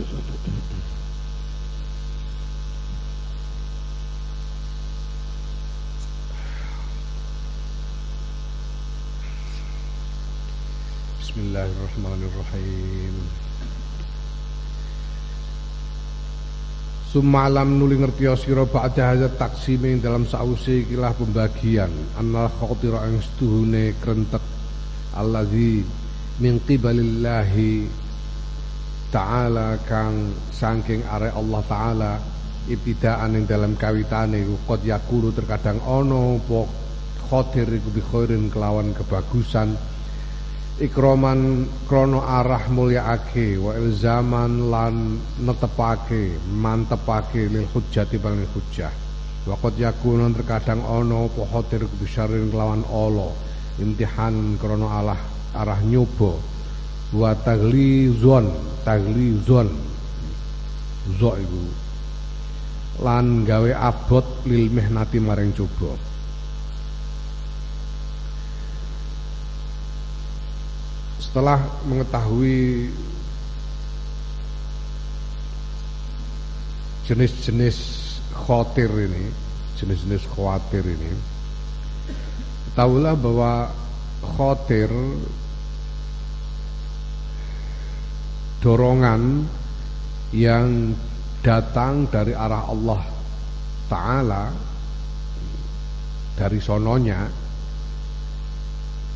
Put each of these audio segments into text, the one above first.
Bismillahirrahmanirrahim. Sumalam nuli ngertiya sira ba'da hadza taksimi dalam sause ikilah pembagian annal khatira ing setuhune krentek allazi min qibalillahi ta'ala kang saking arek Allah taala ibtidaan ing dalam kawitane qad yakulu terkadang ana apa khatir iku bi khairin kelawan kebagusan ikroman krono arah mulyaake wa ilzaman lan netepake mantepake lil hujjati bang hujjah wa qad yakunu terkadang ana apa khatir bisyarin kelawan ala imtihan krono arah nyoba wa taglizon zo iku lan gawe abot lil mihnati maring coba. Setelah mengetahui jenis-jenis khawatir ini, jenis-jenis khawatir ini, tahulah bahwa khawatir dorongan yang datang dari arah Allah Ta'ala, dari sononya,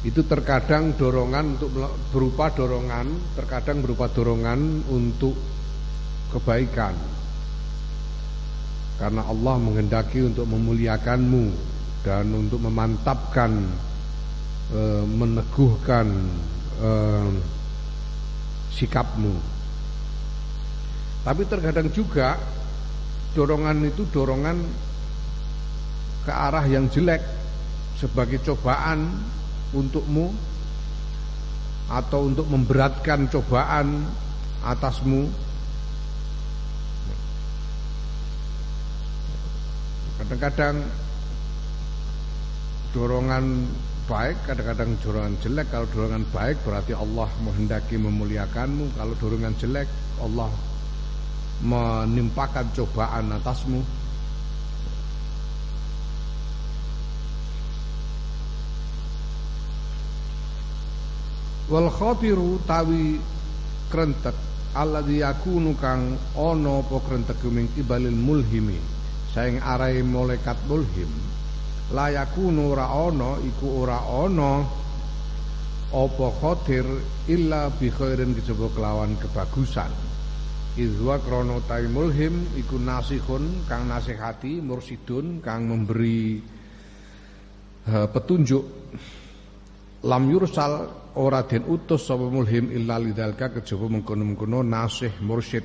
itu terkadang dorongan untuk terkadang berupa dorongan untuk kebaikan, karena Allah menghendaki untuk memuliakanmu dan untuk memantapkan, meneguhkan sikapmu. Tapi terkadang juga dorongan itu dorongan ke arah yang jelek sebagai cobaan untukmu atau untuk memberatkan cobaan atasmu. Kadang-kadang dorongan baik, kadang-kadang dorongan jelek. Kalau dorongan baik berarti Allah menghendaki memuliakanmu. Kalau dorongan jelek, Allah menimpakan cobaan atasmu. Wal khatiru tawi krentek alladzi yakunu kang ana apa krentek min kibalil mulhimi saing arahe malaikat mulhim la yakunu ora ana iku ora ana apa khatir illa bi khairin kejaba kelawan kebagusan izwa krana tawi mulhim iku nasihun kang nasihati mursidun kang memberi petunjuk lam yursal ora den utus sapa mulhim illa lidzalika kejaba mengkono-mengkono nasih mursyid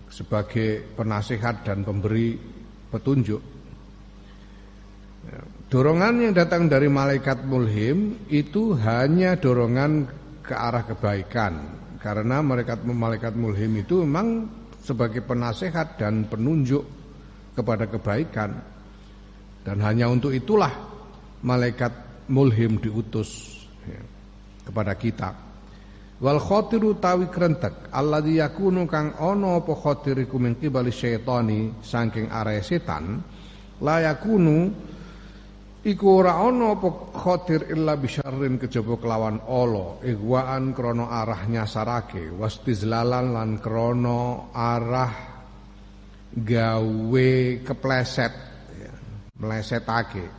sebagai penasihat dan pemberi petunjuk. Dorongan yang datang dari malaikat mulhim itu hanya dorongan ke arah kebaikan, karena malaikat mulhim itu memang sebagai penasihat dan penunjuk kepada kebaikan, dan hanya untuk itulah malaikat mulhim diutus kepada kita. Wal khatiru tawi krentek alladzi yakunu kang ana apa khatir iku min qibali syaitani saking arahe setan la yakunu iku ora ana apa khatir illa bisyarrin kejaba kelawan ala igwaan krana arah nyasarake wastizlalan lan krana arah gawe kepleset melesetake.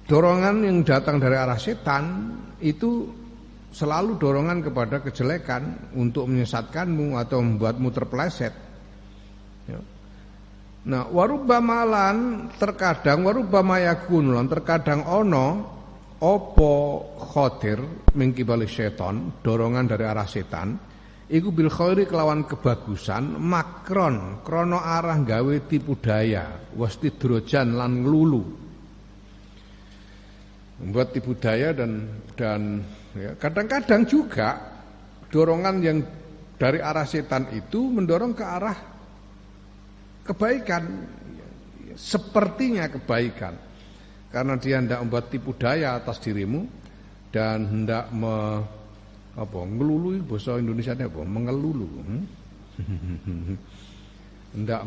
Dorongan yang datang dari arah setan itu selalu dorongan kepada kejelekan untuk menyesatkanmu atau membuatmu terpeleset. Nah, warubbama lan terkadang warubbama yakun lan terkadang ono apa khatir min qibali setan, dorongan dari arah setan iku bil khairi kelawan kebagusan makron krana arah gawe tipu daya wastidrojan lan nglulu. Membuat tipu daya dan ya, kadang-kadang juga dorongan yang dari arah setan itu mendorong ke arah kebaikan, sepertinya kebaikan, karena dia hendak membuat tipu daya atas dirimu dan hendak ngelulu, bahasa Indonesianya apa? Mengelulu. Hendak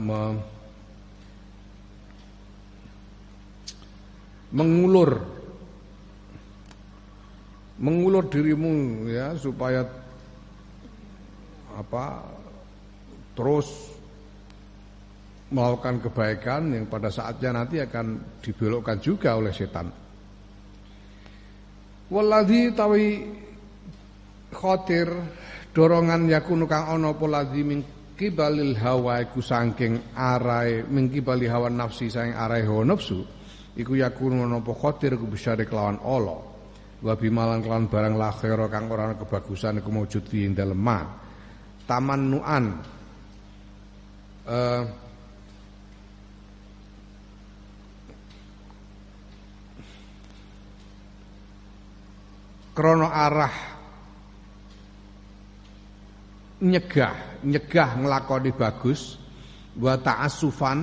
mengulur dirimu ya supaya terus melakukan kebaikan yang pada saatnya nanti akan dibelokkan juga oleh setan. Waladhi tawi khatir dorongan yakunu kang ana apa ladzi min kibalil hawa iku saking arahe min kibali hawa nafsi saking arahe hawa nafsu iku yakunu ana apa khatir ku bisyare kelawan ala wa bimalan kelawan barang la khaira kang ora ana kebagusan iku maujud ing dalem ma tamannuan krono arah nyegah nglakoni bagus wa ta'assufan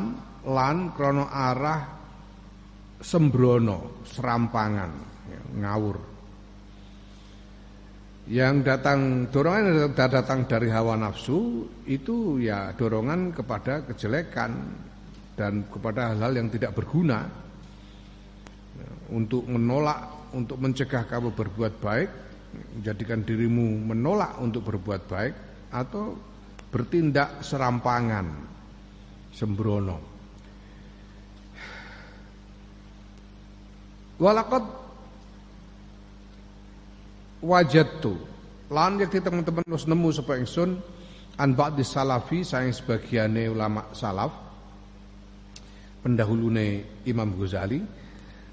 lan krono arah sembrono serampangan ya, ngawur yang dorongan datang dari hawa nafsu itu ya dorongan kepada kejelekan dan kepada hal-hal yang tidak berguna ya, untuk menolak untuk mencegah kamu berbuat baik, menjadikan dirimu menolak untuk berbuat baik atau bertindak serampangan, sembrono. Walaqad wajadtu lan yakti teman-teman wis nemu sapa ingsun an ba'di salafi saking sebagiane ulama salaf pendahulune Imam Ghazali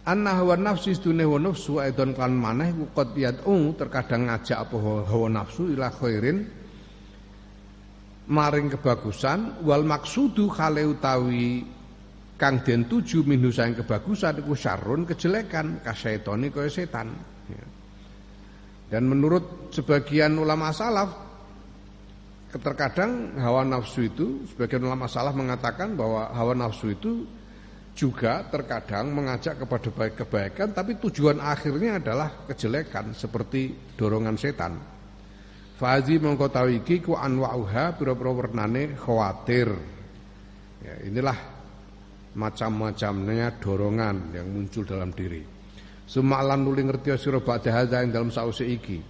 anna hawa nafsi sedune hawa nafsu aidon kan maneh ku qad yad'u terkadang ngajak apa hawa nafsu ila khairin maring kebagusan wal maksudu khale utawi kang den tuju minhu saing kebagusan iku syarrun kejelekan kasaitoni kaya setan ya. Dan menurut sebagian ulama salaf terkadang hawa nafsu itu sebagian ulama salaf mengatakan bahwa hawa nafsu itu juga terkadang mengajak kepada kebaikan tapi tujuan akhirnya adalah kejelekan seperti dorongan setan. Fazi mongko tahu iki ku anwa'uha pira-pira wernane khawatir. Ya, inilah macam-macamnya dorongan yang muncul dalam diri. Sumalan nuli ngerti sira ba'da hadza ing dalam sause iki.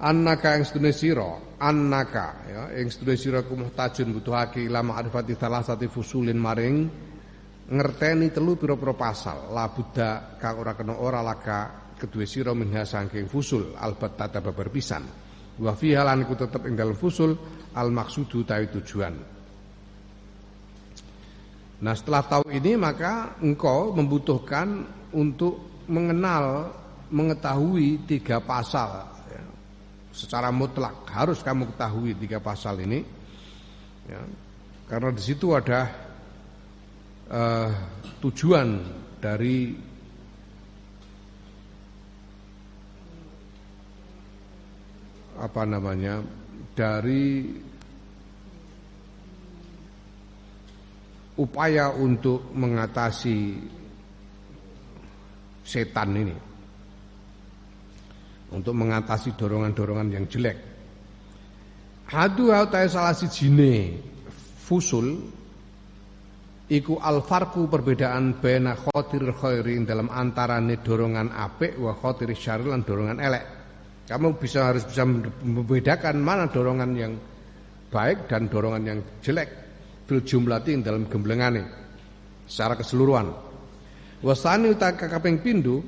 Annaka ing sedune sira, annaka ya ing sedune sira ku muhtajun butuhake ila ma'rifati salasati fusulin maring ngerteni telu pira-pira pasal la buddha kang ora kena ora laka kedue sira minha saking fusul albatta babar pisan wa fi halan iku tetep ing dalem fusul al maksudu tawi tujuan. Nah setelah tahu ini maka engkau membutuhkan untuk mengetahui 3 pasal ya. Secara mutlak harus kamu ketahui 3 pasal ini ya. Karena di situ ada tujuan dari dari upaya untuk mengatasi setan ini, untuk mengatasi dorongan-dorongan yang jelek. Hadu hautae salah sijine fusul iku alfarku perbedaan baina khotir khairin dalam antarane dorongan apik wa khotir syarr lan dorongan elek. Kamu harus bisa membedakan mana dorongan yang baik dan dorongan yang jelek fil jumlati dalam gemblengane secara keseluruhan. Wasani utaka kaping pindho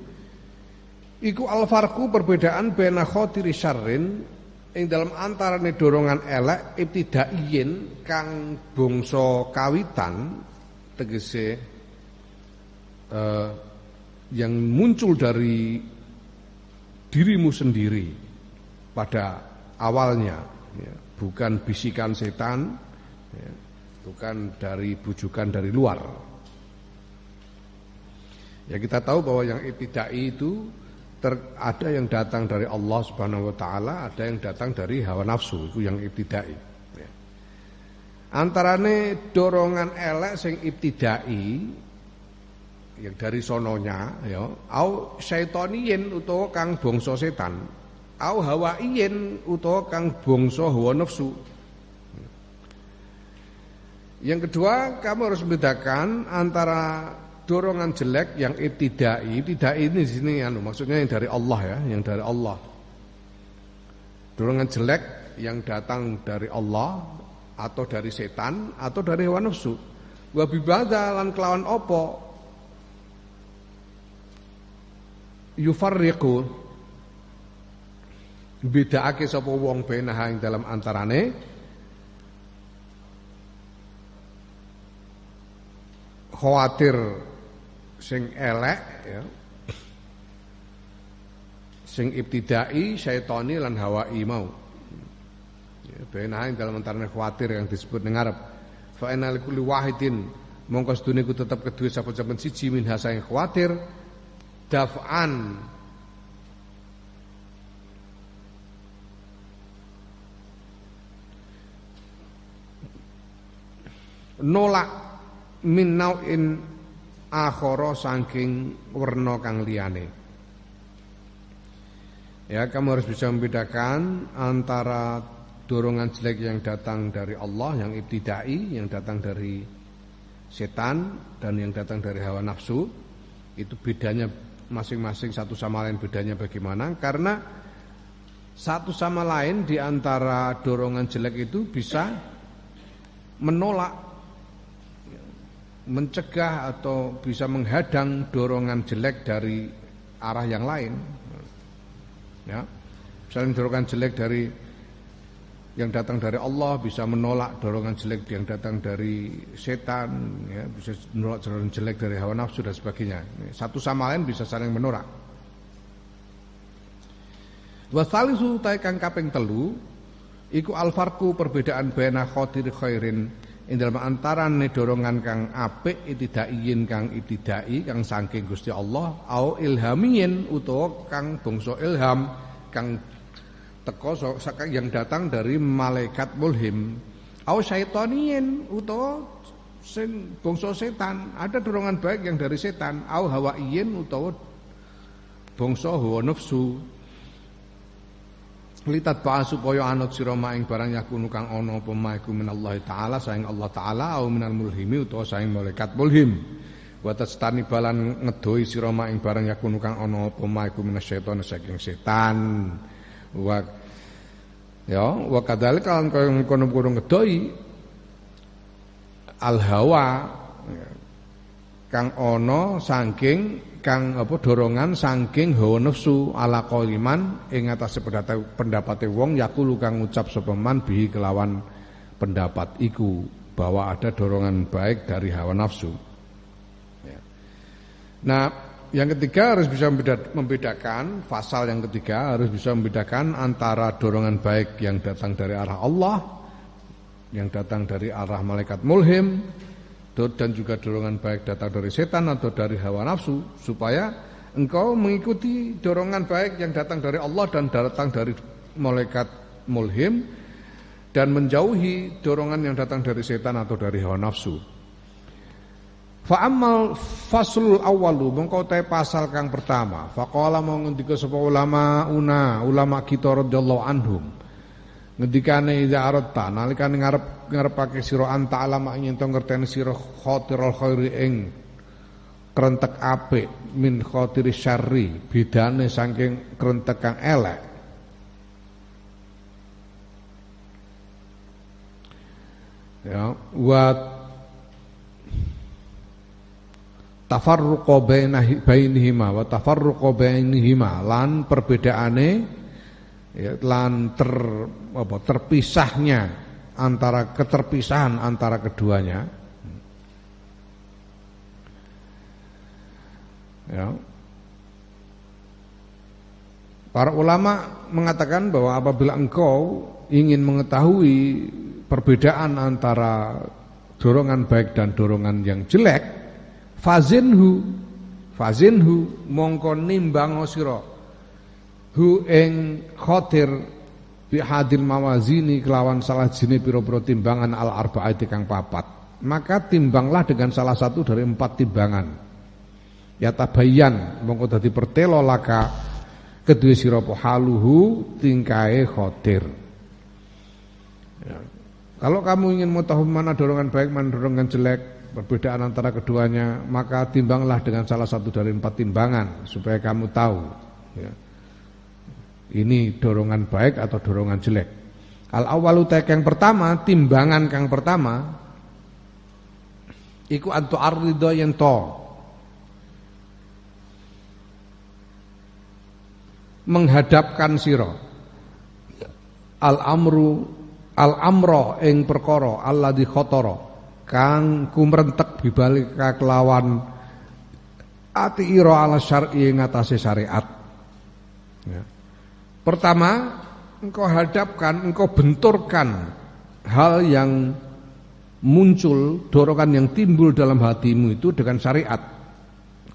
iku alfarku perbedaan baina khotir syarrin ing dalam antarane dorongan elek ibtidaiyin kang bangsa kawitan tegese yang muncul dari dirimu sendiri pada awalnya ya, bukan bisikan setan ya, bukan dari bujukan dari luar ya. Kita tahu bahwa yang ibtidai itu ada yang datang dari Allah Subhanahu wa taala, ada yang datang dari hawa nafsu, itu yang ibtidai. Antarane dorongan elek sing ibtidai yang dari sononya ya, au syaitoniyin utawa kang bangsa setan, au hawaiyin utawa kang bangsa hawa nafsu. Yang kedua, kamu harus membedakan antara dorongan jelek yang ibtidai. Ibtidai ini di sini maksudnya yang dari Allah ya, yang dari Allah. Dorongan jelek yang datang dari Allah atau dari setan atau dari hawa nafsu. Wa bibadza lan kelawan apa yufarriqu bedakake sapa wong benaha ing dalam antarane khawatir sing elek ya, sing ibtidai, syaitani lan hawai mau. Ya, benaha ing dalam antarane khawatir yang disebut ning ngarep. Fa inna likulli wahidin mongko sedune ku tetep kedue saben-saben siji min hasaing khawatir daf'an nolak min nau'in akhara saking werna kang liyane. Ya, kamu harus bisa membedakan antara dorongan jelek yang datang dari Allah, yang ibtidai, yang datang dari setan dan yang datang dari hawa nafsu. Itu bedanya masing-masing satu sama lain, bedanya bagaimana? Karena satu sama lain di antara dorongan jelek itu bisa menolak, mencegah atau bisa menghadang dorongan jelek dari arah yang lain. Ya, misalnya dorongan jelek dari yang datang dari Allah bisa menolak dorongan jelek yang datang dari setan, ya, bisa menolak dorongan jelek dari hawa nafsu dan sebagainya. Satu sama lain bisa saling menolak. Wasalisu taikang kaping telu iku alfarku perbedaan baina khatir khairin ing dalem antarane dorongan kang apik ibtidaiyin kang ibtidai kang saking Gusti Allah au ilhamiyin utawa kang bangsa ilham kang teko yang datang dari malaikat mulhim au syaitaniyin utawa sing bangsa setan. Ada dorongan baik yang dari setan au hawaiyin utawa bangsa hawa nafsu. Litat ba'a supaya anut sira maing barang yakunu kang ana apa maiku minallahi taala saing Allah taala au minal mulhimi utawa saing malaikat mulhim. Wa tastani balan ngedoi sira maing barang yakunu kang ana apa maiku minasyaiton saking setan. Wa kadzalika lan kaya ngono ngedoi al hawa kang ana saking kang dorongan saking hawa nafsu ala qaliman ing atase pendapate wong yakulu kang ngucap sapa man bihi kelawan pendapat iku bahwa ada dorongan baik dari hawa nafsu. Ya. Nah, yang ketiga harus bisa membedakan, pasal yang ketiga harus bisa membedakan antara dorongan baik yang datang dari arah Allah, yang datang dari arah malaikat mulhim, dan juga dorongan baik datang dari setan atau dari hawa nafsu, supaya engkau mengikuti dorongan baik yang datang dari Allah dan datang dari malaikat mulhim dan menjauhi dorongan yang datang dari setan atau dari hawa nafsu. Fa ammal faslul awwalu mongko te pasal kang pertama faqala mau ngendika sapa ulama kita radhiyallahu anhum ngendikane iza aratta nalikane ngarepake sira anta alama yen to ngerteni sira khatirul khairi ing krentek apik min khatiri syarri bedane saking krentek kang elek. Ya, wa tafarruqa bainihima wa tafarruqa bainihima lan perbedaane ya, lan terpisahnya antara keterpisahan antara keduanya. Ya. Para ulama mengatakan bahwa apabila engkau ingin mengetahui perbedaan antara dorongan baik dan dorongan yang jelek, fazinhu mongko nimbang sira hu ing khatir bi hadil mawazini kelawan salah jine pira-pira timbangan al arbaati kang papat. Maka timbanglah dengan salah satu dari 4 timbangan. Ya tabayyan mongko dadi pertelo laka kedue sira apa haluhu tingkae khotir. Ya. Kalau kamu ingin mengetahui mana dorongan baik, mana dorongan jelek, perbedaan antara keduanya, maka timbanglah dengan salah satu dari 4 timbangan supaya kamu tahu ya. Ini dorongan baik atau dorongan jelek. Al awalu yang pertama, timbangan kang pertama iku antu arridho yen to menghadapkan sira al amro ing perkara alladzi khatara kang kumrentek bibalik kelawan ati ira ala syar'i ing atase syariat ya. Pertama, engkau hadapkan, engkau benturkan hal yang muncul, dorongan yang timbul dalam hatimu itu dengan syariat.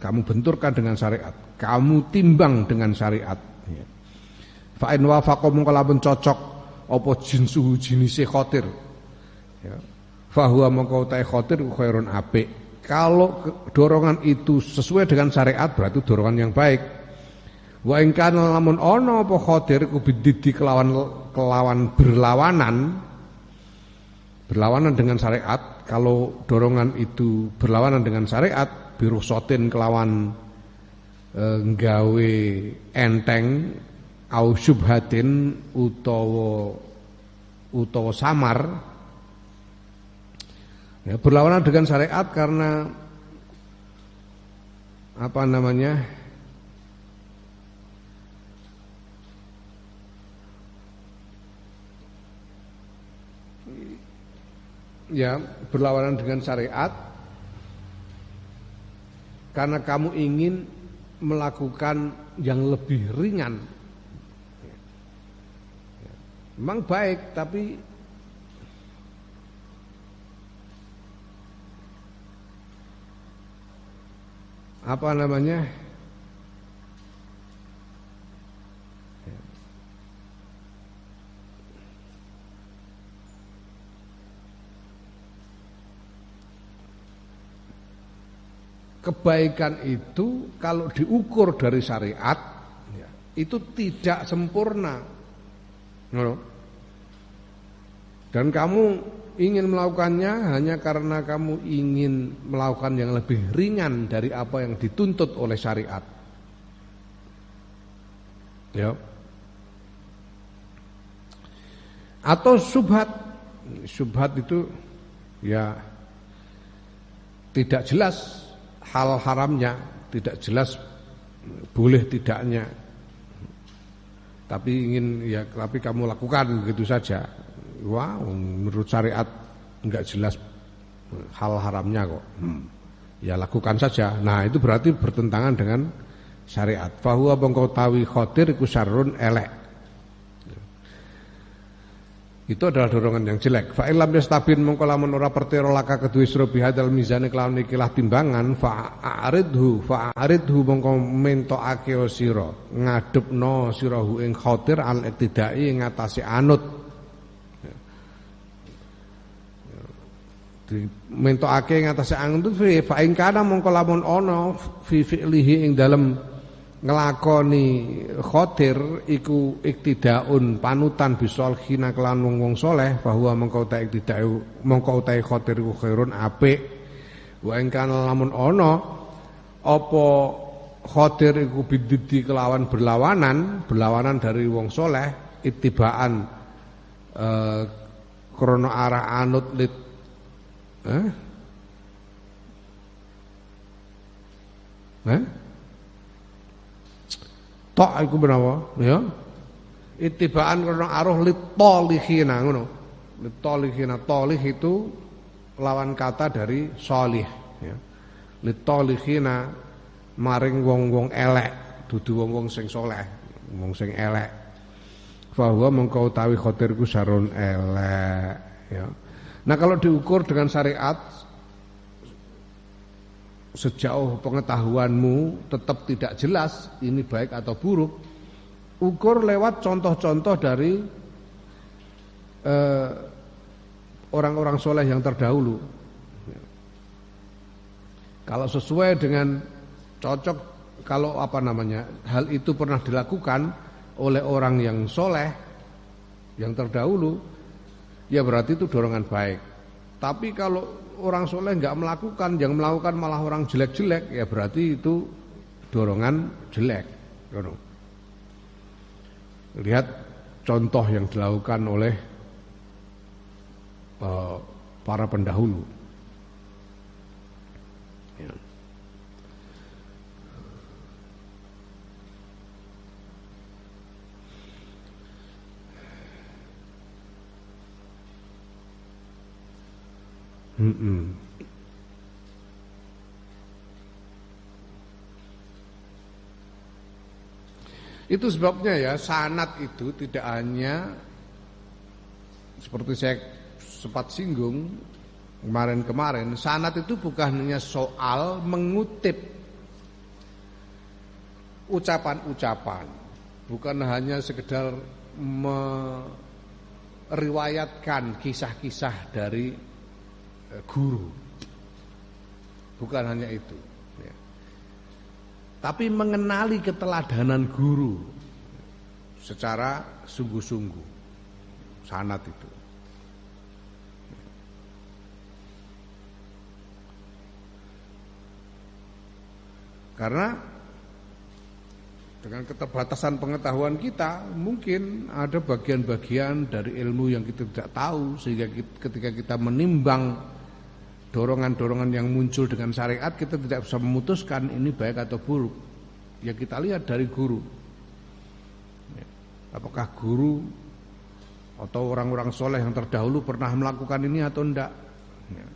Kamu benturkan dengan syariat, kamu timbang dengan syariat. Fa in wafaqa mongko lamun cocok apa jinsuhu jinise khotir. Ya. Fa huwa mongko utahe khotir khairun apik. Kalau dorongan itu sesuai dengan syariat berarti dorongan yang baik. Wa in kana lamun ana apa khotir ku bididi kelawan berlawanan dengan syariat. Kalau dorongan itu berlawanan dengan syariat, birusotin kelawan nggawe enteng au syubhatin utawa samar ya, berlawanan dengan syariat karena apa namanya ya, berlawanan dengan syariat karena kamu ingin melakukan yang lebih ringan. Memang baik, tapi apa namanya? Kebaikan itu kalau diukur dari syariat ya, itu tidak sempurna. Dan kamu ingin melakukannya hanya karena kamu ingin melakukan yang lebih ringan dari apa yang dituntut oleh syariat. Ya. Atau syubhat. Syubhat itu ya tidak jelas hal haramnya, tidak jelas boleh tidaknya, tapi tapi kamu lakukan begitu saja. Wah, menurut syariat enggak jelas hal haramnya kok. Ya lakukan saja. Nah itu berarti bertentangan dengan syariat. Fahuwa bangkau tawi khotir iku syarrun elek. Itu adalah dorongan yang jelek. Fa illam yastabin mongko lamun ora pertira laka kedue sira bihadal mizane kelawan ikilah timbangan fa'aridhu mongko mentokake sira ngadepno sirahu ing khatir al iktidai ing atase anut. Mentokake ing atase anut fa ing kana mongko lamun ana fi fi'lihi ing dalem ngelakoni khotir iku iktidaun panutan bisol khina kelan wong soleh bahwa mengkau ta iktidau mengkau ta khotir iku khairun apik wa ing kana lamun ana apa khotir iku bididi kelawan berlawanan dari wong soleh ittibaan krana arah anut lit tok iku menapa ya ittibaan karena aruh litolikhina ngono litolikhina tolih itu lawan kata dari sholih ya litolikhina maring wong-wong elek dudu wong-wong sing soleh wong sing elek bahwa mengkau tawi khotirku sarun elek ya. Nah kalau diukur dengan syariat sejauh pengetahuanmu tetap tidak jelas ini baik atau buruk, ukur lewat contoh-contoh dari orang-orang soleh yang terdahulu. Kalau sesuai dengan cocok kalau hal itu pernah dilakukan oleh orang yang soleh, yang terdahulu, ya berarti itu dorongan baik. Tapi kalau orang soleh nggak melakukan, yang melakukan malah orang jelek-jelek, ya berarti itu dorongan jelek. Lihat contoh yang dilakukan oleh para pendahulu. Ya. Itu sebabnya ya sanad itu tidak hanya seperti saya sempat singgung kemarin, sanad itu bukan hanya soal mengutip ucapan-ucapan, bukan hanya sekedar meriwayatkan kisah-kisah dari guru, bukan hanya itu ya. Tapi mengenali keteladanan guru secara sungguh-sungguh, sanad itu. Karena dengan keterbatasan pengetahuan kita, mungkin ada bagian-bagian dari ilmu yang kita tidak tahu, sehingga ketika kita menimbang dorongan-dorongan yang muncul dengan syariat, kita tidak bisa memutuskan ini baik atau buruk. Ya kita lihat dari guru. Apakah guru atau orang-orang soleh yang terdahulu pernah melakukan ini atau enggak? Ya.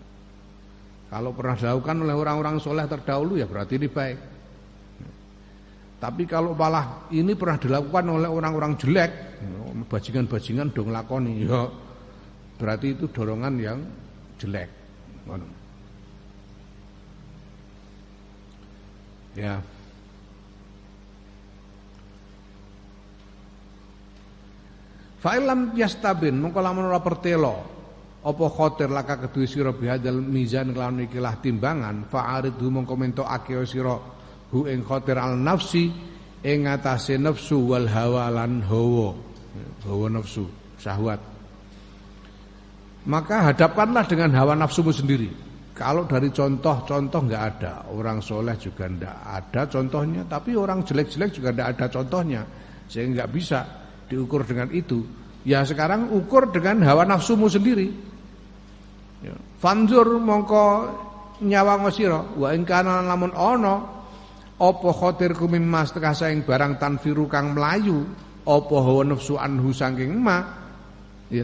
Kalau pernah dilakukan oleh orang-orang soleh terdahulu, ya berarti ini baik. Tapi kalau malah ini pernah dilakukan oleh orang-orang jelek, bajingan-bajingan dong lakoni, ya berarti itu dorongan yang jelek. Ya. Fa'ilam yastabin mongko lamun ora pertelo apa khotir laka kedue sira bihadal mizan kelawan ikilah timbangan fa'aridhu mongko mentokake sira hu ing khotir al nafsi ing atase nafsu wal hawa lan hawa nafsu syahwat. Maka hadapkanlah dengan hawa nafsumu sendiri. Kalau dari contoh-contoh enggak ada, orang soleh juga enggak ada contohnya, tapi orang jelek-jelek juga enggak ada contohnya, sehingga enggak bisa diukur dengan itu. Ya sekarang ukur dengan hawa nafsumu sendiri. Ya. Fanzur mongko nyawang sira wa ing kana lamun ana apa khatirku mimma setengah saing barang tanfiru kang melayu apa hawa nafsu anhu saking ma ya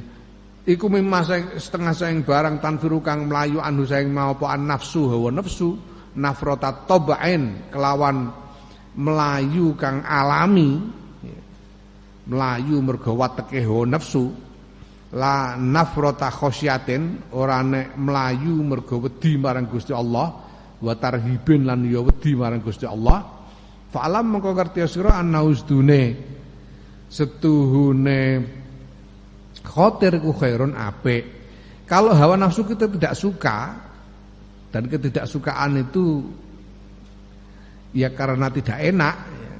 iku mimma setengah saing barang tanfiru kang melayu anhu saing ma apa an nafsu hawa nafsu nafrata tabain kelawan melayu kang alami ya. Melayu mergo wateke hawa nafsu la nafrata khosyatin ora nek melayu mergo wedi marang Gusti Allah wa tarhibin lan ya wedi marang Gusti Allah fa'alam mengko ngerti sira annausdune setuhune khatir ku khairun apik. Kalau hawa nafsu kita tidak suka dan ketidaksukaan itu ya karena tidak enak ya.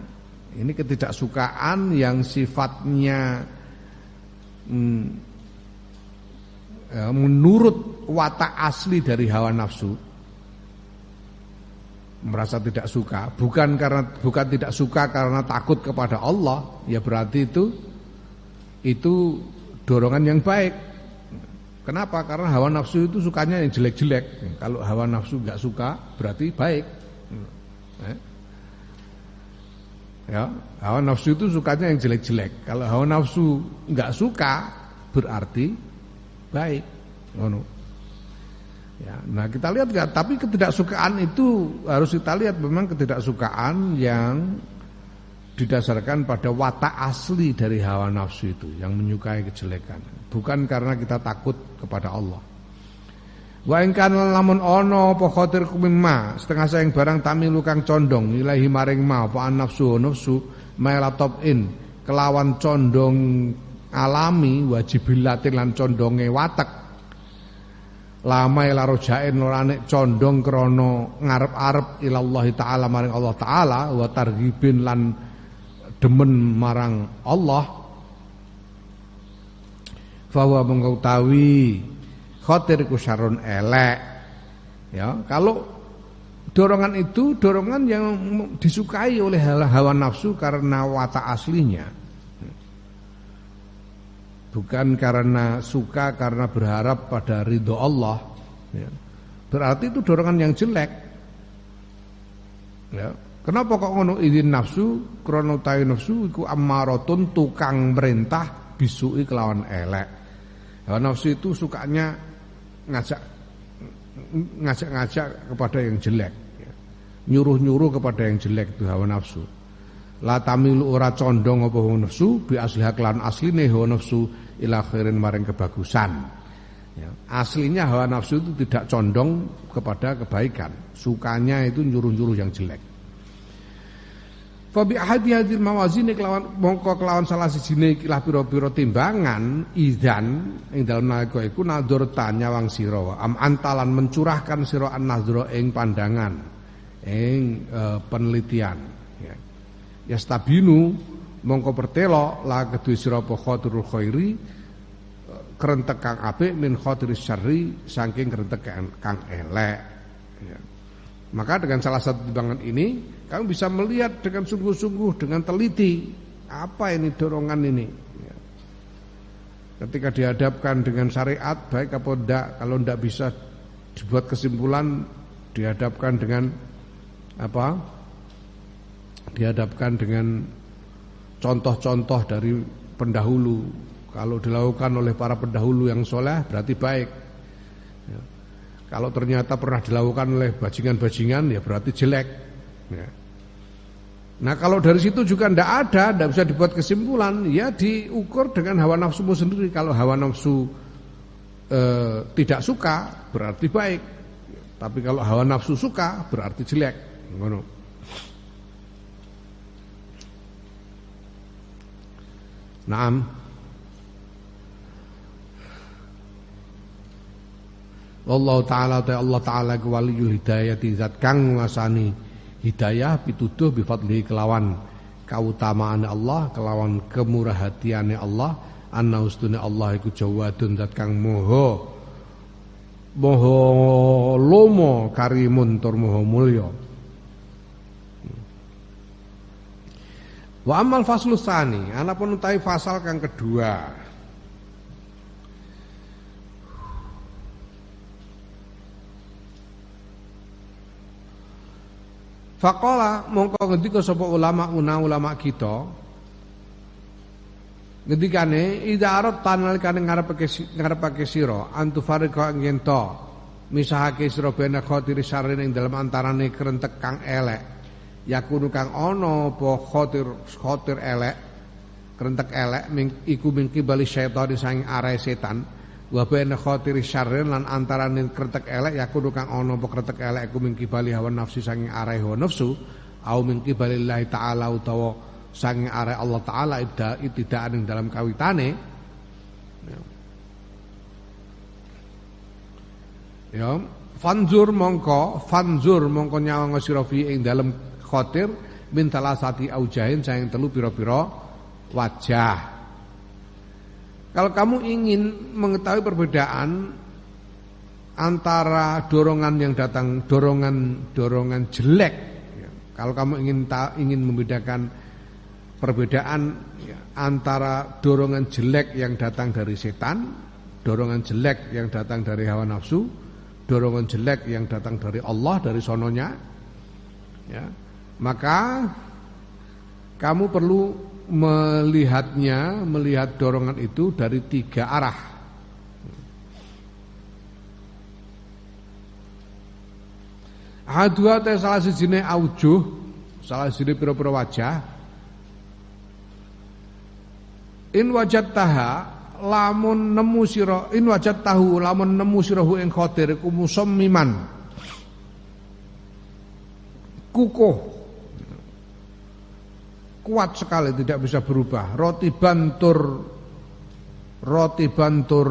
Ini ketidaksukaan yang sifatnya menurut watak asli dari hawa nafsu, merasa tidak suka, bukan tidak suka karena takut kepada Allah, ya berarti itu dorongan yang baik. Kenapa? Karena hawa nafsu itu sukanya yang jelek-jelek. Kalau hawa nafsu enggak suka berarti baik. Ya, hawa nafsu itu sukanya yang jelek-jelek. Kalau hawa nafsu enggak suka berarti baik. Ngono. Ya, nah kita lihat enggak, tapi ketidaksukaan itu harus kita lihat memang ketidaksukaan yang didasarkan pada watak asli dari hawa nafsu itu yang menyukai kejelekan, bukan karena kita takut kepada Allah. Wa in kana lamun ana apa khatir kumimma setengah saing barang tamilu kang condong ilahi maring ma apa nafsu mailatobin kelawan condong alami wajibilatin lan condonge watak lamai larojain lorane condong krana ngarep-arep ilallah taala maring Allah taala wa targhibin lan demen marang Allah fawa mengutawi khatir ku syarun elek ya. Kalau dorongan itu dorongan yang disukai oleh hawa nafsu karena watak aslinya, bukan karena suka karena berharap pada ridho Allah ya. Berarti itu dorongan yang jelek ya. Kenapa kok ngono izin nafsu? Krana utawi nafsu iku ammaratun tukang merintah bisuki kelawan elek. Hawa nafsu itu sukanya ngajak kepada yang jelek ya. Nyuruh-nyuruh kepada yang jelek itu hawa nafsu. La tamilu ora condong apa hawa nafsu bi asliha kelan asline hawa nafsu ila khairin maring kebagusan ya. Aslinya hawa nafsu itu tidak condong kepada kebaikan, sukanya itu nyuruh-nyuruh yang jelek. Fa bi ahadi hadil mawazin kelawan mongko kelawan salah sijine ikilah pira-pira timbangan idzan ing dalem nalika iku nadhurta nyawang sira am antalan mencurahkan sira an-nadhra ing pandangan ing penelitian ya. Yastabinu mongko pertelo la kedue sira apa khatirul khairi krentek kang apik min khatiris syarri saking krentek kang elek ya. Maka dengan salah satu timbangan ini kamu bisa melihat dengan sungguh-sungguh, dengan teliti apa ini dorongan ini ya. Ketika dihadapkan dengan syariat baik apa tidak, kalau tidak bisa dibuat kesimpulan, dihadapkan dengan apa? Dihadapkan dengan contoh-contoh dari pendahulu. Kalau dilakukan oleh para pendahulu yang soleh berarti baik ya. Kalau ternyata pernah dilakukan oleh bajingan-bajingan ya berarti jelek ya. Nah kalau dari situ juga tidak bisa dibuat kesimpulan, ya diukur dengan hawa nafsumu sendiri. Kalau hawa nafsu tidak suka berarti baik, tapi kalau hawa nafsu suka berarti jelek. Ngono. Naam. Wallahu ta'ala ta Allah ta'ala waliyul hidayati zat kang nguasani hidayah pituduh bifadlihi kelawan kautamaan Allah, kelawan kemurahatiane Allah, anna ustune Allah iku jawadun zat kang moho lomo karimun tur moho mulya. Wa amal faslu tsani, anapun utawi fasal kang kedua. Faqala mongko ngendika sapa ulama kita ngendikane idza arat nalikane ngarepake sira antufariqa ngento misahake sira bena khatiri syarrin ing dalem antarane krentek kang elek yakunu kang ana apa khatir elek krentek elek iku mingki bali setan sing arahe setan wa bena khatiri syarrin lan antarane krentek elek yakunu kang ana apa krentek elek iku mingki bali hawa nafsi saking arahe hawa nafsu au mingki balillahi taala utawa saking arahe Allah taala ibtidaan ing dalam kawitane ya fanzur mongko nyawang sira fi ing dalam khatir min talasati aujahin saking telu pira-pira wajah. Kalau kamu ingin mengetahui perbedaan antara dorongan yang datang dorongan jelek ya. Kalau kamu ingin membedakan perbedaan ya, antara dorongan jelek yang datang dari setan, dorongan jelek yang datang dari hawa nafsu, dorongan jelek yang datang dari Allah, dari sononya ya, maka kamu perlu melihat dorongan itu dari 3 arah. Hadwa te salah sijine aujuh, salah sijine pira-pira wajah. In wajadtaha lamun nemu sira in wajadtahu lamun nemu sirahu ing khatir iku musammiman. Kukuh kuat sekali tidak bisa berubah. Roti bantur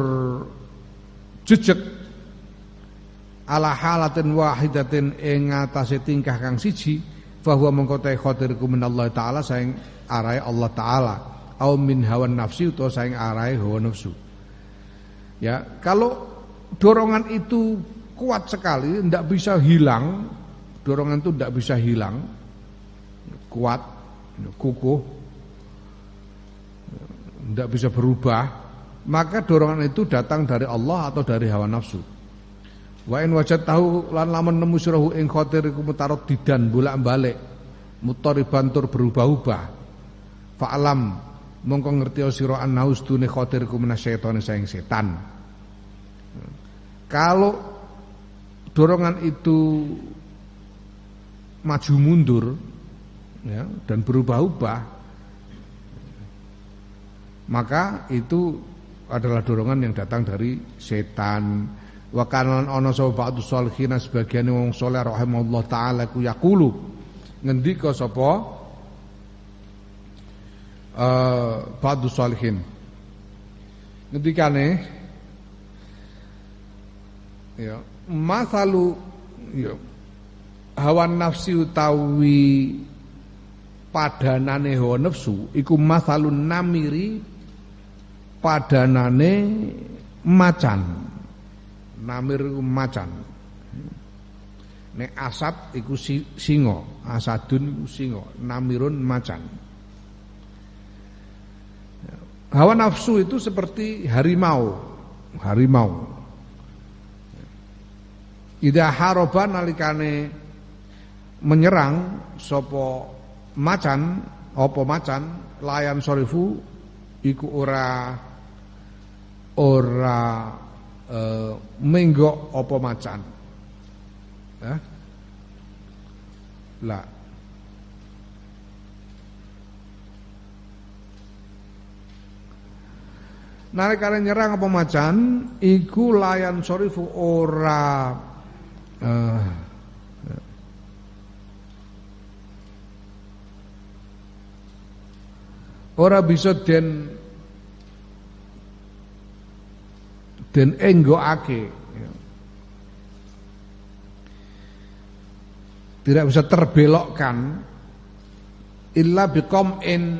jejeg ala halatin wahidatin ing atase tingkah kang siji fa huwa mengko ta khatirku minallah taala saing arahe Allah taala au min hawan nafsi utawa saing arahe hawa nafsu. Ya, kalau dorongan itu kuat sekali, tidak bisa hilang, dorongan itu tidak bisa hilang, kuat, kukuh, tidak bisa berubah, maka dorongan itu datang dari Allah atau dari hawa nafsu. Wa in wajadtahu lan lamun nemu sirahu ing khatir iku mutaraddidan bolak-balik mutariban tur berubah-ubah fa'lam mongko ngerti sira annahu stune khatir iku minasyaiton saing setan. Kalau dorongan itu maju mundur ya, dan berubah-ubah, maka itu adalah dorongan yang datang dari setan. Wa kana ana sapa ba'du sholihin sebagian wong saleh rahimahullah taala ku yaqulu ngendika sapa ba'du sholihin ngendikane ya masalu ya hawa nafsi utawi padanane hawa nafsu iku masalun namiri padanane macan. Namir macan. Nek asad iku singa, asadun iku singa, namirun macan. Hawa nafsu itu seperti harimau. Harimau. Idza haraba nalikane menyerang sapa macan, apa macan layan sorifu iku ora menggok apa macan. Lah. Nalikane nyerang apa macan iku layan sorifu ora bisa den enggokake, tidak bisa terbelokkan illa biqom'in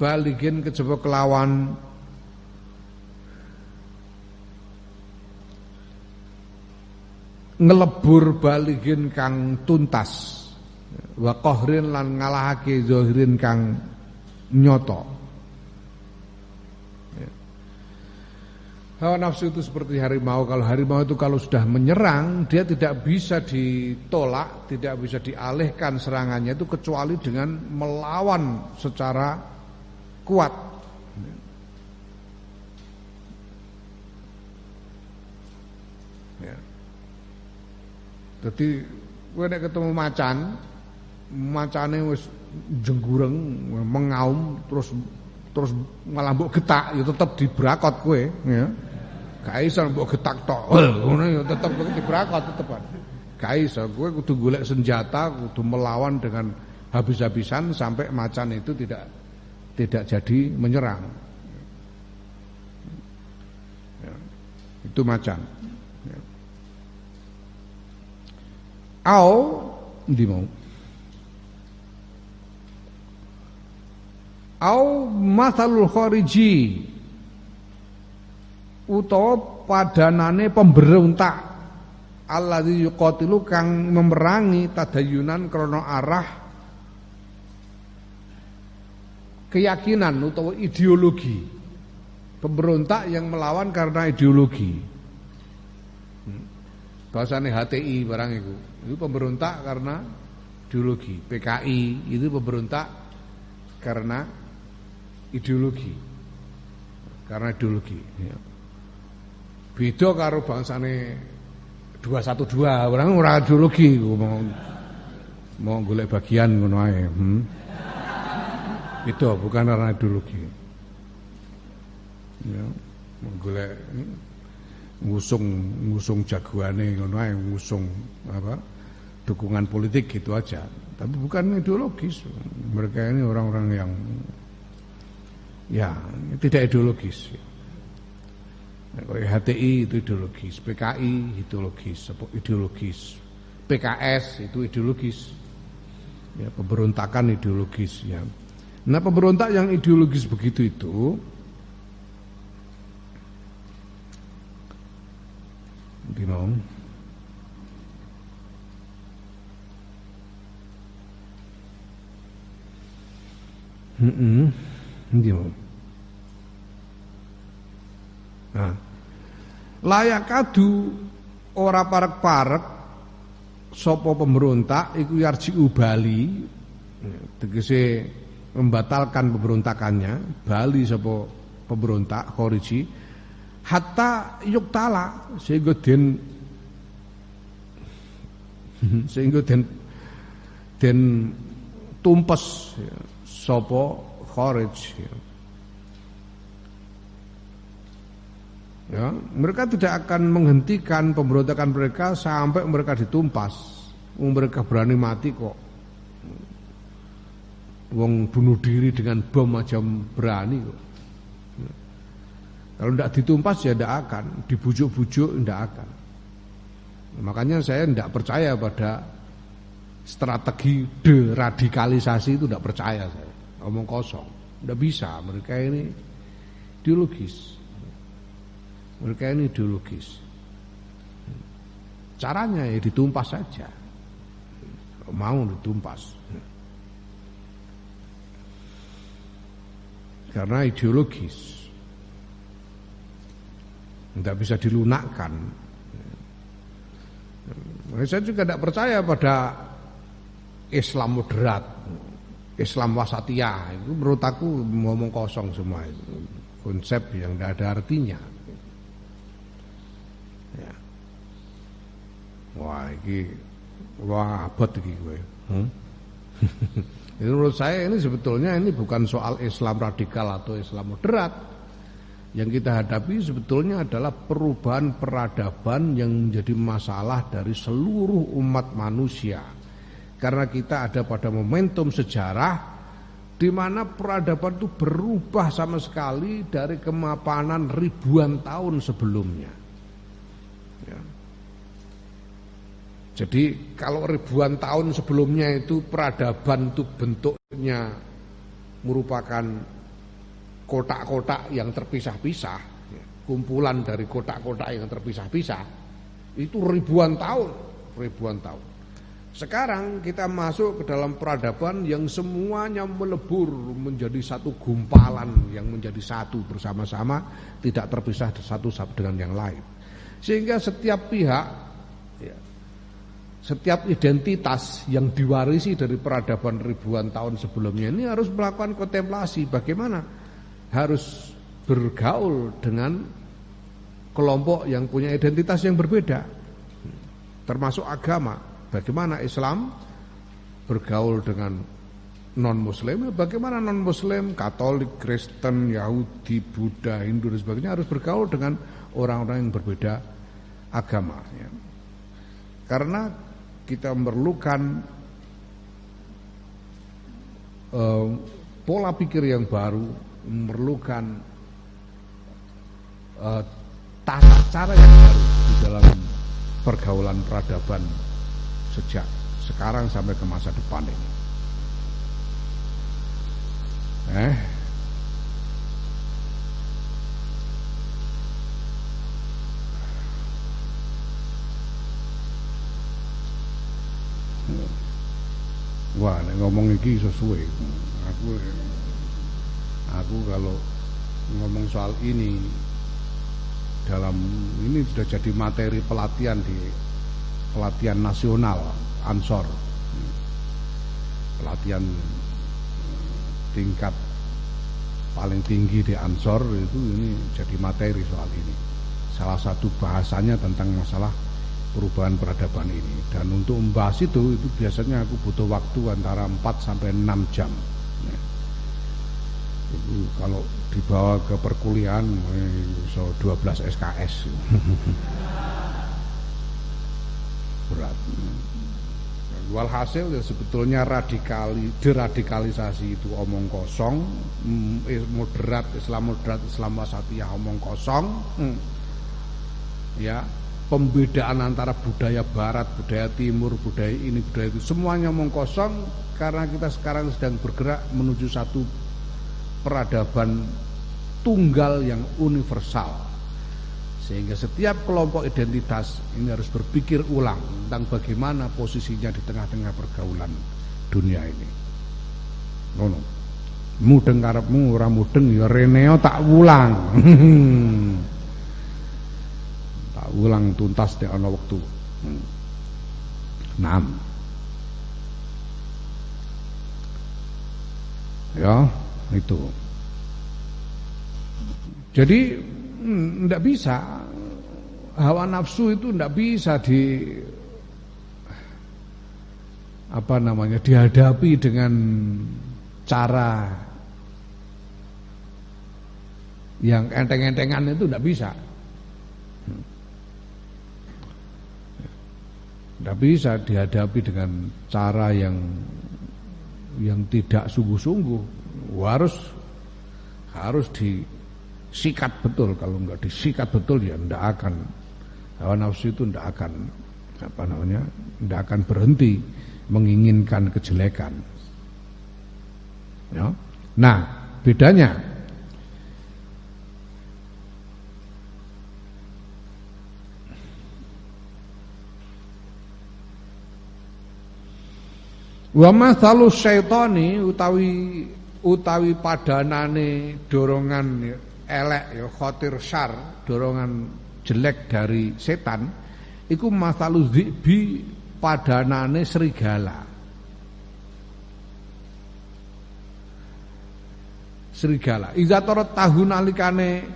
baligin kejaba kelawan ngelebur baligin kang tuntas wa qahrin lan ngalahake zahirin kang nyoto. Hawa nafsu itu seperti harimau. Kalau harimau itu kalau sudah menyerang, dia tidak bisa ditolak, tidak bisa dialihkan serangannya itu kecuali dengan melawan secara kuat. Ya. Jadi kowe nek ketemu macan, macane wis jenggureng, mengaum terus malah mbok getak ya tetep dibrakot kowe ya. Gak iso mbok getak tok. Ngono ya tetep dibrakot tetepan. Gak iso, kowe kudu golek senjata, kudu melawan dengan habis-habisan sampai macan itu tidak jadi menyerang. Ya. Itu macan. Ya. Ndi mau? Au masalul khariji utawa padanane pemberontak alladzi yuqatilu kang memerangi tadayunan krana arah keyakinan utawa ideologi. Pemberontak yang melawan karena ideologi. Bahasane HTI barang itu pemberontak karena ideologi. PKI itu pemberontak karena ideologi. Karena ideologi ya. Beda karo bangsane 212 orang ora ideologi mau golek bagian ngono ae. Itu bukan karena ideologi. Ya, golek ngusung jagoane ngono ae, ngusung apa? Dukungan politik gitu aja. Tapi bukan ideologis. Mereka ini orang-orang yang ya tidak ideologis. HTI itu ideologis, PKI ideologis, PKS itu ideologis, ya, pemberontakan ideologis, ya. Nah, pemberontak yang ideologis begitu itu bingung. Nah, layak kadu ora parek-parek sapa pemberontak iku yarji'u bali, tegese membatalkan pemberontakannya, bali sapa pemberontak khariji hatta yuktala sehingga den tumpes, ya, sapa kharij, ya, mereka tidak akan menghentikan pemberontakan mereka sampai mereka ditumpas. Mereka berani mati kok. Wong bunuh diri dengan bom aja berani kok. Kalau tidak ditumpas ya tidak akan, dibujuk-bujuk tidak akan. Makanya saya tidak percaya pada strategi deradikalisasi itu, tidak percaya saya. Omong kosong, tidak bisa. Mereka ini ideologis. Mereka ini ideologis. Caranya ya ditumpas saja. Mau ditumpas. Karena ideologis. Tidak bisa dilunakkan. Saya juga tidak percaya pada Islam moderat, Islam wasatiyah. Itu menurut aku ngomong kosong semua itu. Konsep yang tidak ada artinya. Ya. Wah abot iki kowe. Itu menurut saya ini sebetulnya ini bukan soal Islam radikal atau Islam moderat. Yang kita hadapi sebetulnya adalah perubahan peradaban yang menjadi masalah dari seluruh umat manusia. Karena kita ada pada momentum sejarah di mana peradaban itu berubah sama sekali dari kemapanan ribuan tahun sebelumnya. Ya. Jadi kalau ribuan tahun sebelumnya itu peradaban itu bentuknya merupakan kotak-kotak yang terpisah-pisah, kumpulan dari kotak-kotak yang terpisah-pisah, itu ribuan tahun. Sekarang kita masuk ke dalam peradaban yang semuanya melebur menjadi satu gumpalan yang menjadi satu bersama-sama, tidak terpisah satu dengan yang lain. Sehingga setiap pihak, ya, setiap identitas yang diwarisi dari peradaban ribuan tahun sebelumnya ini harus melakukan kontemplasi bagaimana harus bergaul dengan kelompok yang punya identitas yang berbeda, termasuk agama. Bagaimana Islam bergaul dengan non-Muslim, bagaimana non-Muslim, Katolik, Kristen, Yahudi, Buddha, Hindu dan sebagainya harus bergaul dengan orang-orang yang berbeda agama, ya. Karena kita memerlukan pola pikir yang baru, memerlukan tata cara yang baru di dalam pergaulan peradaban sejak sekarang sampai ke masa depan ini. Wah, ngomong iki sesuai. Aku kalau ngomong soal ini dalam ini sudah jadi materi pelatihan di pelatihan nasional Ansor, pelatihan tingkat paling tinggi di Ansor itu ini jadi materi soal ini. Salah satu bahasanya tentang masalah perubahan peradaban ini, dan untuk membahas itu biasanya aku butuh waktu antara 4 sampai 6 jam. Itu kalau dibawa ke perkuliahan so 12 SKS. Berat. Walhasil ya sebetulnya deradikalisasi itu omong kosong, Islam moderat, Islam wasatiyah omong kosong. ya, pembedaan antara budaya barat, budaya timur, budaya ini, budaya itu, semuanya omong kosong karena kita sekarang sedang bergerak menuju satu peradaban tunggal yang universal. Sehingga setiap kelompok identitas ini harus berpikir ulang tentang bagaimana posisinya di tengah-tengah pergaulan dunia ini. Ngono. Mudeng karepmu ora mudeng ya reneo tak ulang. Tak ulang tuntas nek ana wektu. 6. Ya, itu. Jadi tidak bisa, hawa nafsu itu tidak bisa dihadapi dengan cara yang enteng-entengan, itu tidak bisa. Tidak bisa dihadapi dengan cara yang tidak sungguh-sungguh. Harus disikat betul. Kalau enggak disikat betul ya tidak akan, hawa nafsu itu tidak akan tidak akan berhenti menginginkan kejelekan. Ya. Nah, bedanya wa mathalu syaitani utawi padanane dorongan elek ya, khotir syar, dorongan jelek dari setan, iku mathalu dzibi, padanane serigala. Iza tarat tahu nalikane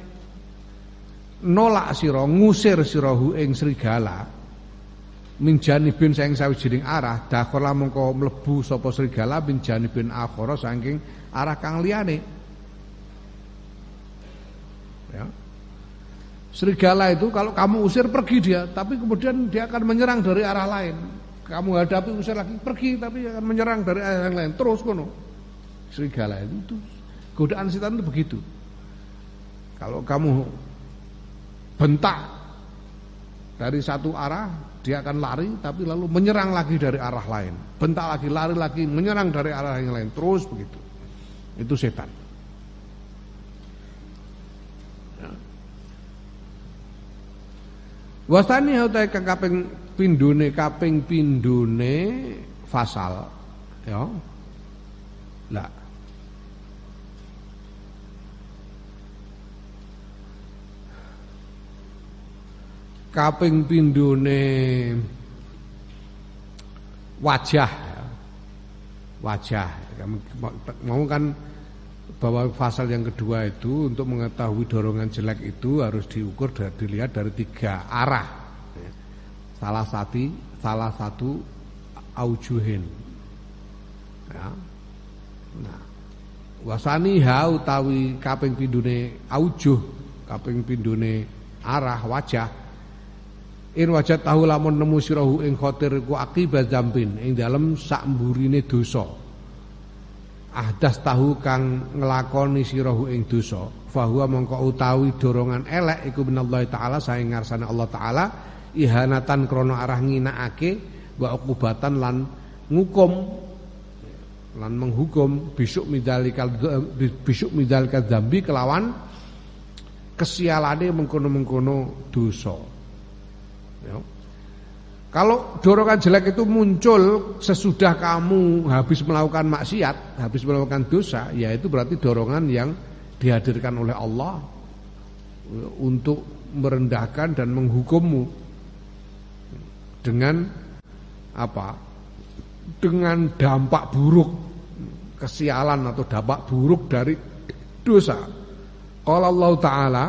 nolak sira, ngusir sirahu ing serigala, min janibin saing sawijining arah, dakhala mongko mlebu sapa serigala min janibin akhara saking arah kang liyane. Ya. Serigala itu kalau kamu usir pergi dia, tapi kemudian dia akan menyerang dari arah lain. Kamu hadapi usir lagi pergi, tapi akan menyerang dari arah yang lain terus kono. Serigala itu godaan setan itu begitu. Kalau kamu bentak dari satu arah, dia akan lari tapi lalu menyerang lagi dari arah lain. Bentak lagi, lari lagi, menyerang dari arah yang lain, terus begitu. Itu setan. Ya. Wasani utai kaping pindune fasal. Ya. Lah. Kaping pindune wajah, mau kan bahwa fasal yang kedua itu untuk mengetahui dorongan jelek itu harus diukur dan dilihat dari 3 arah. Salah satu aujuhin. Ya. Nah, wasani utawi kaping pindune aujuh, kaping pindune arah wajah. In wajah tahu lamun nemu sirahu ing khotir ku akibat zambin ing dalem sakmburine dosa. Ahdas tahu kang nglakoni sirahu ing dosa, fahuwa mongko utawi dorongan elek iku minallahi taala saing ngarsane Allah taala, ihanatan krana arah nginakake wa uqubatan lan ngukum lan menghukum bisuk midzalikal dzambi kelawan kesialane mengkono-mengkono dosa. Ya. Kalau dorongan jelek itu muncul sesudah kamu habis melakukan maksiat, habis melakukan dosa, ya itu berarti dorongan yang dihadirkan oleh Allah untuk merendahkan dan menghukummu dengan apa? Dengan dampak buruk, kesialan atau dampak buruk dari dosa. Qala Allah Ta'ala,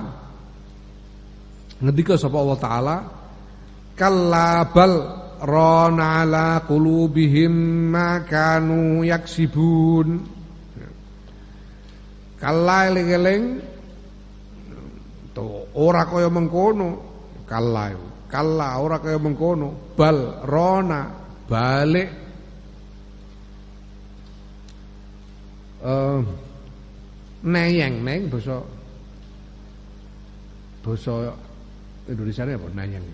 ngendika sapa Allah Ta'ala, kalla bal rana ala qulubihim ma kanu yaksibun. Kalla eling-eling to ora kaya mengkono. Kalla ora kaya mengkono. Bal rona balik neng basa Indonesia apa nayang?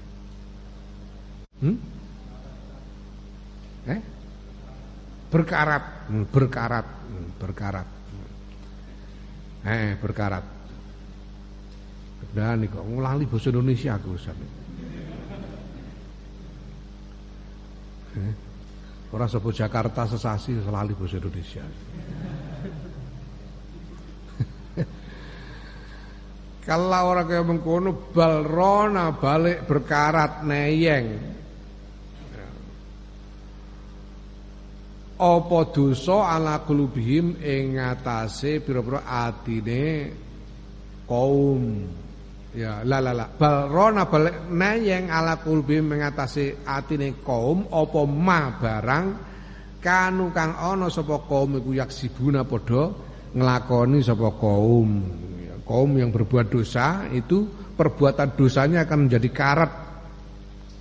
Berkarat, berkarat. Berkarat. Dan kok ngulali bahasa Indonesia aku sampe. Ora sapa Jakarta sesasi lali bahasa Indonesia. Kalau orang kaya mengkono balrona balik berkarat neyeng. Apa dosa ala qulubihim ing ngatasé pira-pira atine kaum. Ya la balrona balik neyeng ala qulubihim ing ngatasé atine kaum apa ma barang kanu kang ana sapa kaum iku yaksibuna padha nglakoni sapa kaum. Kaum yang berbuat dosa itu perbuatan dosanya akan menjadi karat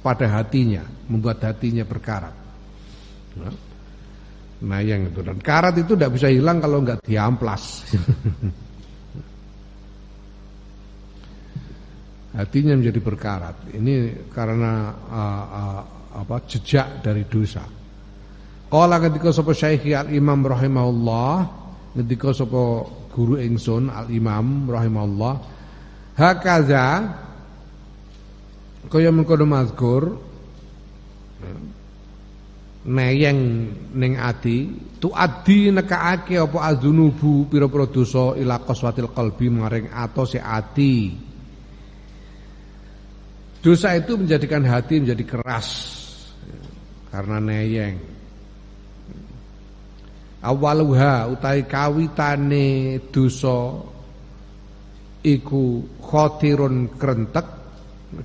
pada hatinya, membuat hatinya berkarat. Nah yang itu, dan karat itu tidak bisa hilang kalau nggak diamplas. Hatinya menjadi berkarat. Ini karena jejak dari dosa. Qala ketika sapa Syekh Al-Imam rahimahullah, ketika sapa guru ingsun Al-Imam rahimahullah, hakaza kaya mengkono mazkur neyeng ning ati tuaddi nekaake apa azunubu pira-pira dosa ila qaswatil qalbi maring atose ati. Dosa itu menjadikan hati menjadi keras karena neyeng. Awaluha utai kawitane dosa iku khotirun krentek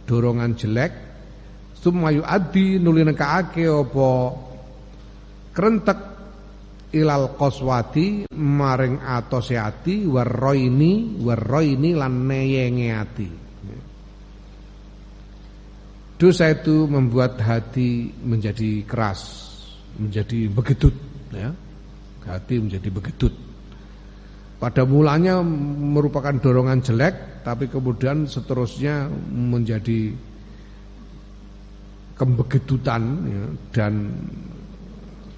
dorongan jelek sumayu adi nuli nekaake apa krentek ilal qaswati maring atose ati warroini lan neyenge ati. Dosa itu membuat hati menjadi keras, menjadi begedut, ya. Hati menjadi begedut. Pada mulanya merupakan dorongan jelek, tapi kemudian seterusnya menjadi kebegedutan, ya, dan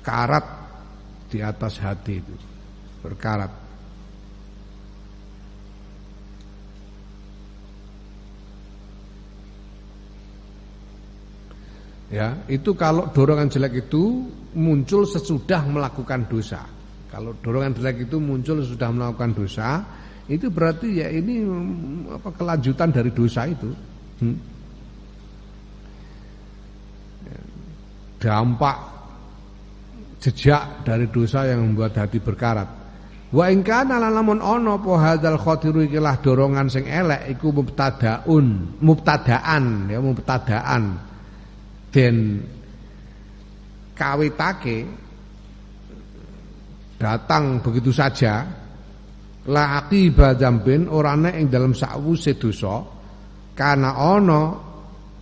karat di atas hati itu, berkarat. Ya, itu kalau dorongan jelek itu muncul sesudah melakukan dosa. Kalau dorongan jelek itu muncul sesudah melakukan dosa, itu berarti ya ini kelanjutan dari dosa itu. Dampak jejak dari dosa yang membuat hati berkarat. Wa in kana lamun ana apa hadzal khatiru ikilah dorongan sing elek iku mubtadaan. Den kawitake datang begitu saja la aqiba dzambin orane ing dalam sakwuse dosa kana ana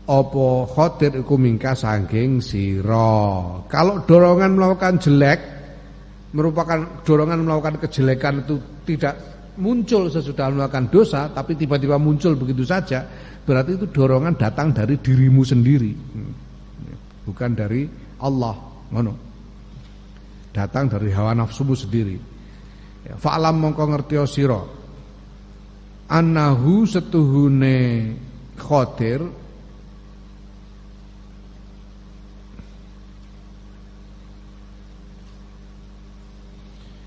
apa khatir iku mingka saking sira. Kalau dorongan melakukan jelek merupakan dorongan melakukan kejelekan itu tidak muncul sesudah melakukan dosa, tapi tiba-tiba muncul begitu saja, berarti itu dorongan datang dari dirimu sendiri. Bukan dari Allah, ngono. Datang dari hawa nafsumu sendiri. Ya, fa'lam mongko ngertia sira annahu setuhune khatir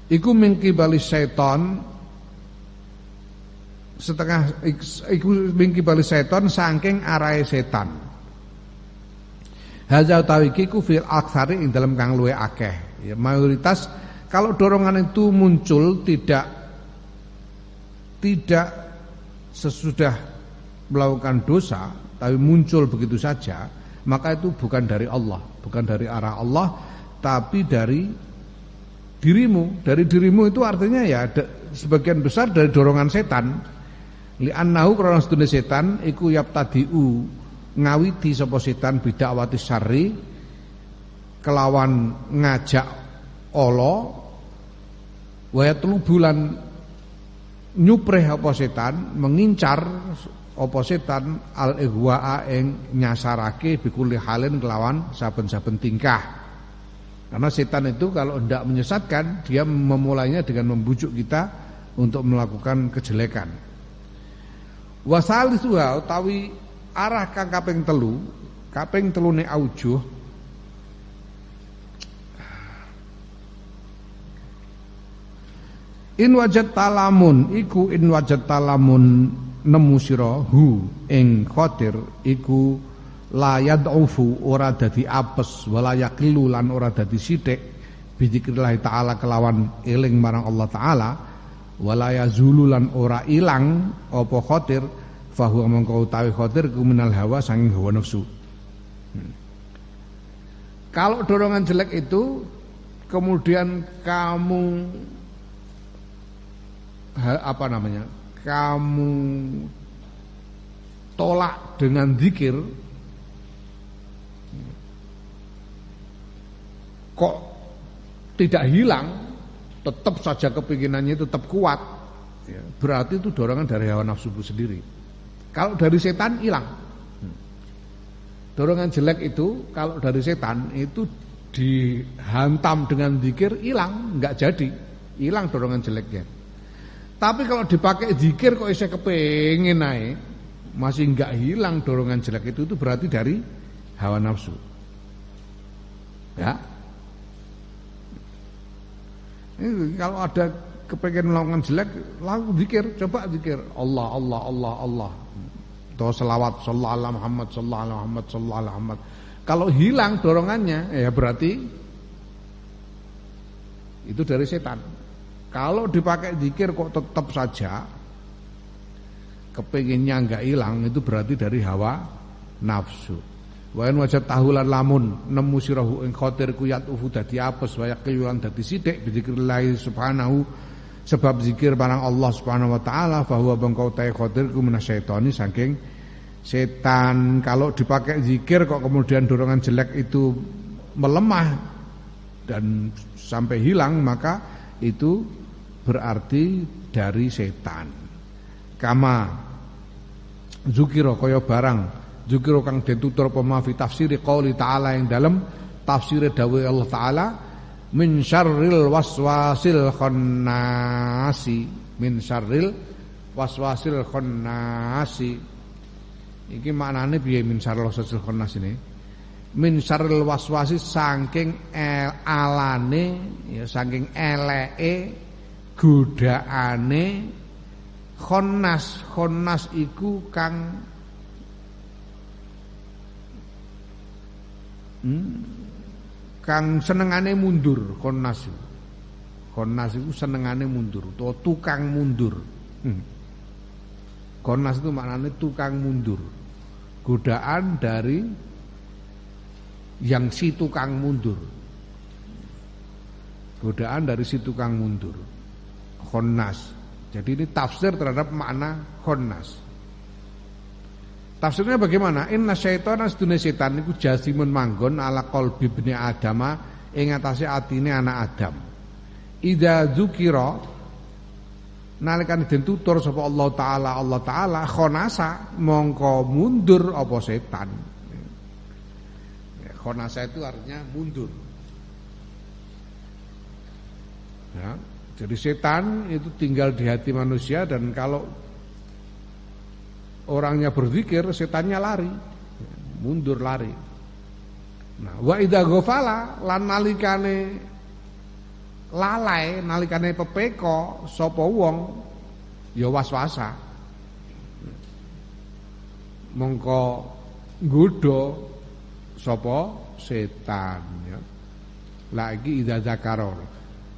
iku mingki bali setan setengah iku mingki bali setan saking arahe setan. Hadza utawi ku fil aktsari ing dalam kang luwih akeh. Ya, mayoritas kalau dorongan itu muncul tidak sesudah melakukan dosa, tapi muncul begitu saja, maka itu bukan dari Allah, bukan dari arah Allah, tapi dari dirimu. Dari dirimu itu artinya ya sebagian besar dari dorongan setan. Li'annahu karena sedune setan iku yaptadiu ngawiti sapa setan bidakwati syarri kelawan ngajak Allah wa yatlubulan nyupreh apa setan mengincar apa setan al-ighwa'a ing nyasarake bikulli halin kelawan saben-saben tingkah. Karena setan itu kalau hendak menyesatkan, dia memulainya dengan membujuk kita untuk melakukan kejelekan. Wasalisuha utawi arah kang kaping telune aujuh in wajad talamun iku in wajad talamun nemu sira hu ing khatir iku la yad'ufu ora dadi apes wala yaqilu lan ora dadi sithik bi dzikrillah taala kelawan eling marang Allah taala wala yazulu lan ora ilang apa khatir fahuwa mongko utawi khatir ku minal hawa sanging hawa nafsu. Kalau dorongan jelek itu kemudian kamu kamu tolak dengan zikir, kok tidak hilang, tetap saja kepinginannya tetap kuat, ya, berarti itu dorongan dari hawa nafsu sendiri. Kalau dari setan hilang. Dorongan jelek itu kalau dari setan itu dihantam dengan zikir hilang, enggak jadi, hilang dorongan jeleknya. Tapi kalau dipakai zikir kok isih kepengin naik, masih enggak hilang dorongan jelek itu berarti dari hawa nafsu. Ya. Ini kalau ada kepengen melakukan jelek, lalu zikir, coba zikir Allah Allah Allah Allah. Atau selawat sallallahu alaihi Muhammad sallallahu alaihi Muhammad sallallahu alaihi Muhammad. Kalau hilang dorongannya, ya berarti itu dari setan. Kalau dipakai zikir kok tetap saja kepenginnya enggak hilang, itu berarti dari hawa nafsu. Wa in wajad tahulan lamun nemu sirahu ing khatir ku yatufu dadi apes wa yaqilan dadi sithik bi dzikrillah subhanahu sebab zikir barang Allah subhanahu wa taala bahwa bangkau ta'i khatir ku minasyaitani saking setan. Kalau dipakai zikir kok kemudian dorongan jelek itu melemah dan sampai hilang, maka itu berarti dari setan. Kama zukira kaya barang zukira kang den tutur apa fi tafsiri qauli ta'ala yang dalam tafsir dawuh Allah taala min syarril waswasil khannasi min syarril waswasil khannasi. Iki maknane piye min syarril waswasil khannas ini? Min syarril waswasi saking alane ya saking eleke godaane khannas iku kang kang senengane mundur. Khannas iku senengane mundur utawa tukang mundur. Khannas itu maknanya tukang mundur. Godaan dari yang si tukang mundur. Godaan dari si tukang mundur. Khannas. Jadi ini tafsir terhadap makna khannas. Tafsirnya bagaimana? Inna syaitana sedune setan iku jasimun manggon ala qalbi ibni adama ing atase atine anak Adam. Idza dzukira nalikane den tutur sapa Allah taala khonasa mongko mundur apa setan. Khonasa itu artinya mundur. Ya, jadi setan itu tinggal di hati manusia dan kalau orangnya berzikir, setannya lari, mundur lari. Nah, wa idza ghafala lan nalikane lalai, nalikane pepeko sapa wong ya waswasa. Mongko nggodha sapa setan ya. Lagi idza zakaro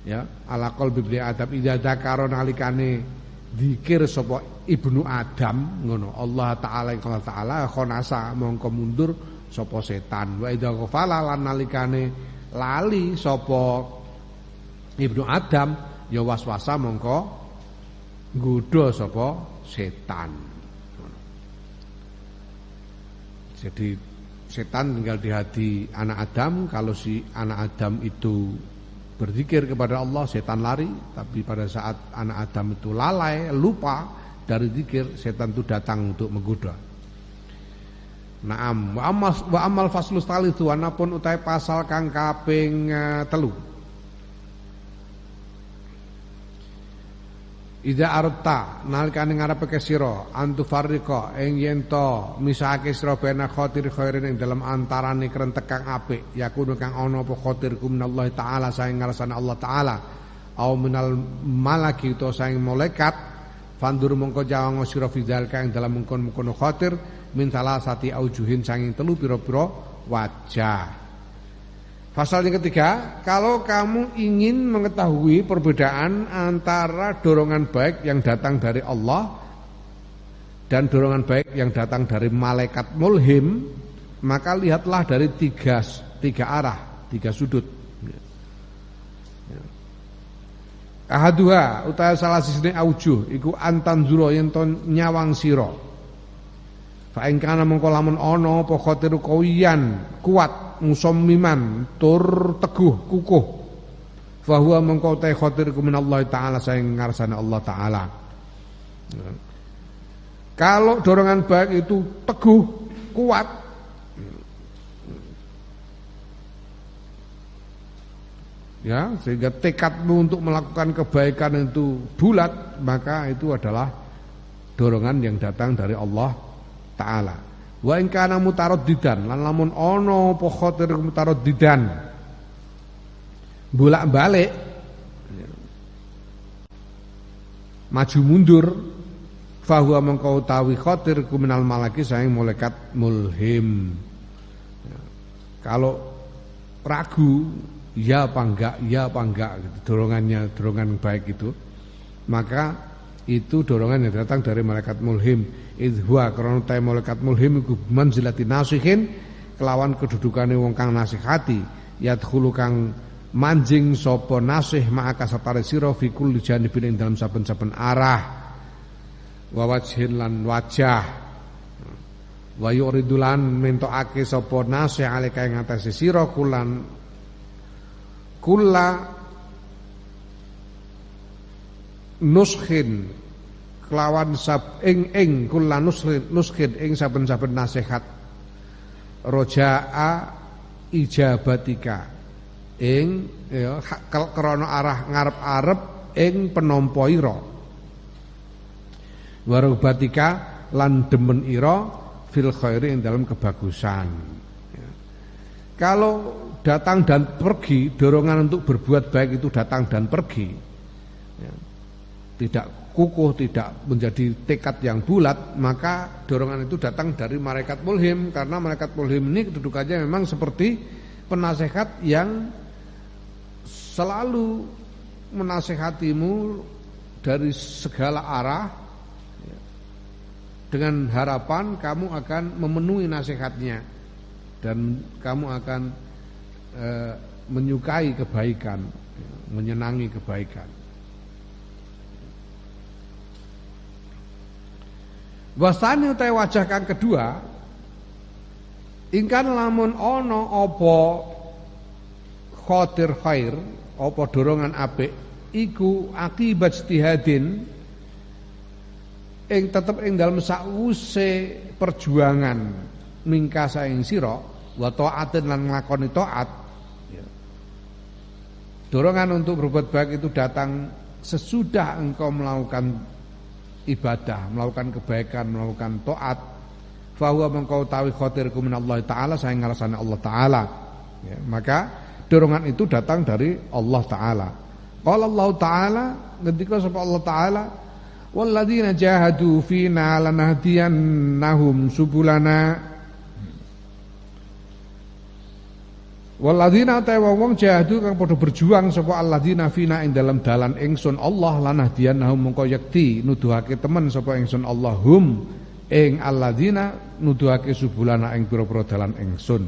ya, ala qalbi ibni Adam idza zakaro nalikane zikir sapa ibnu Adam ngono Allah taala khonasa mongko mundur sapa setan. Wa idza ghafala lan nalikane lali sapa ibnu Adam ya waswasa mongko nggodha sapa setan. Jadi setan tinggal di hati anak Adam. Kalau si anak Adam itu berzikir kepada Allah, setan lari. Tapi pada saat anak Adam itu lalai, lupa, dari zikir, setan itu datang untuk menggoda. Naam, wa amal faslus talitsu anapun utai pasal kang kaping 3. Ida arta nalikane ngarepake sira antu farriqa ing yen to misahake sira bena khatir khairin ing dalam antarane krentek kang apik yakunu kang ana apa khatirkum minallahi taala saing ngarsane Allah taala au minal malaki to saing malaikat fandur mongko jawang sira fidal kang dalam mengkon-mengkon khatir min salasati aujuhin saing telu pira-pira wajah. Pasal yang ketiga, kalau kamu ingin mengetahui perbedaan antara dorongan baik yang datang dari Allah dan dorongan baik yang datang dari malaikat mulhim, maka lihatlah dari tiga arah, 3 sudut. Ahaduha utawa salah sisine aujuh iku antanzura yen to nyawang sira. Fa ing kana mengko lamun ana apa khatiru qawiyan kuat musammiman tur teguh kukuh fa huwa mengko ta khatirku minallahi taala saing ngarsane Allah taala. Kalau dorongan baik itu teguh kuat, ya, sehingga tekadmu untuk melakukan kebaikan itu bulat, maka itu adalah dorongan yang datang dari Allah taala. Wa in kana mutaraddidan lan lamun ana apa khatir mutaraddidan bolak-balik maju mundur fa huwa mengko utawi khatir kuminal malaki saing malaikat mulhim. Kalau ragu ya apa enggak gitu, dorongan baik itu, maka itu dorongan yang datang dari malaikat mulhim. Idhwa karena ta malaikat mulhim iku manzilati nasihin kelawan kedudukane wong kang nasihati yadkhulu kang manjing sapa nasih ma'aka satare sira fi kulli janibin ing dalam saben-saben arah wa wajhin lan wajah wa yuridulan mentokake sapa nasih alika ing atase sira kulla nuskhin kelawan ing kula nuskin ing saben-saben nasihat rojaa ijabatika ing ya krana arah ngarep-arep ing penampa ira warubatika lan demen ira fil khairi ing dalam kebagusan. Ya. Kalau datang dan pergi, dorongan untuk berbuat baik itu datang dan pergi, ya, tidak kukuh, tidak menjadi tekad yang bulat, maka dorongan itu datang dari malaikat mulhim. Karena malaikat mulhim ini kedudukannya memang seperti penasehat yang selalu menasehatimu dari segala arah, dengan harapan kamu akan memenuhi nasihatnya dan kamu akan menyukai kebaikan, menyenangi kebaikan. Wasani utai wajah kang kedua, ingkan lamun ono apa khatir khair, apa dorongan apik, iku akibat ijtihadin ing tetep ing dalem sakwuse perjuangan mingkasa ing sira wa taatin lan nglakoni taat. Dorongan untuk berbuat baik itu datang sesudah engkau melakukan ibadah, melakukan kebaikan, melakukan taat. Fa huwa mengkau tawi khatirku minallahi taala saing ngarsane Allah taala. Ya, maka dorongan itu datang dari Allah taala. Qala Allah taala, ngendika sapa Allah taala, walladzina jahadu fina lanahdiyannahum subulana. Walladzina ta wong jahadu kang padha berjuang sapa alladzina fina ing dalam dalan ingsun Allah lanahdiyannahum mongko yekti nuduhake temen sapa ingsun Allahum ing alladzina nuduhake subulana ing pira-pira dalan ingsun.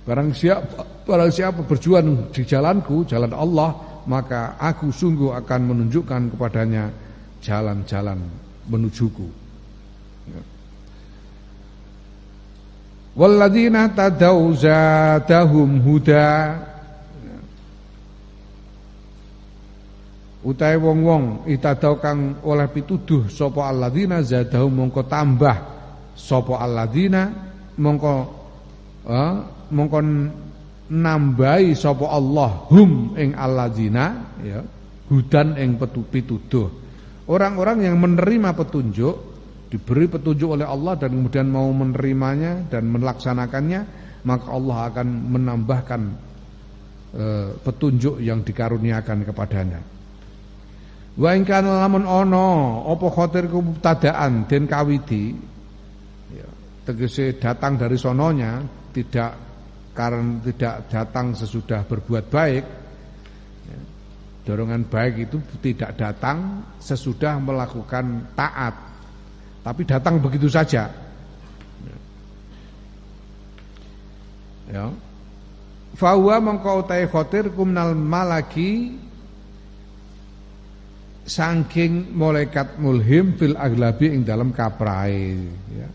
Barang siapa berjuang di jalanku, jalan Allah, maka aku sungguh akan menunjukkan kepadanya jalan-jalan menujuku. Walladzina tadaw zadahum huda. utahe wong-wong itadau kang oleh pituduh sapa alladzina zadahum mongko tambah sapa alladzina mongko nambahi sapa Allah hum ing alladzina ya hudan ing pituduh. Orang-orang yang menerima petunjuk, diberi petunjuk oleh Allah dan kemudian mau menerimanya dan melaksanakannya, maka Allah akan menambahkan petunjuk yang dikaruniakan kepadanya. Wa in kana lamun ana apa khatir mubtadaan den kawiti ya, tegese datang dari sononya, tidak datang sesudah berbuat baik. Dorongan baik itu tidak datang sesudah melakukan taat, tapi datang begitu saja. Ya. Fahuwa mengkau ta'i khotir kumnal malaki saking malaikat mulhim fil aglabi ing dalam kaprai. Ya.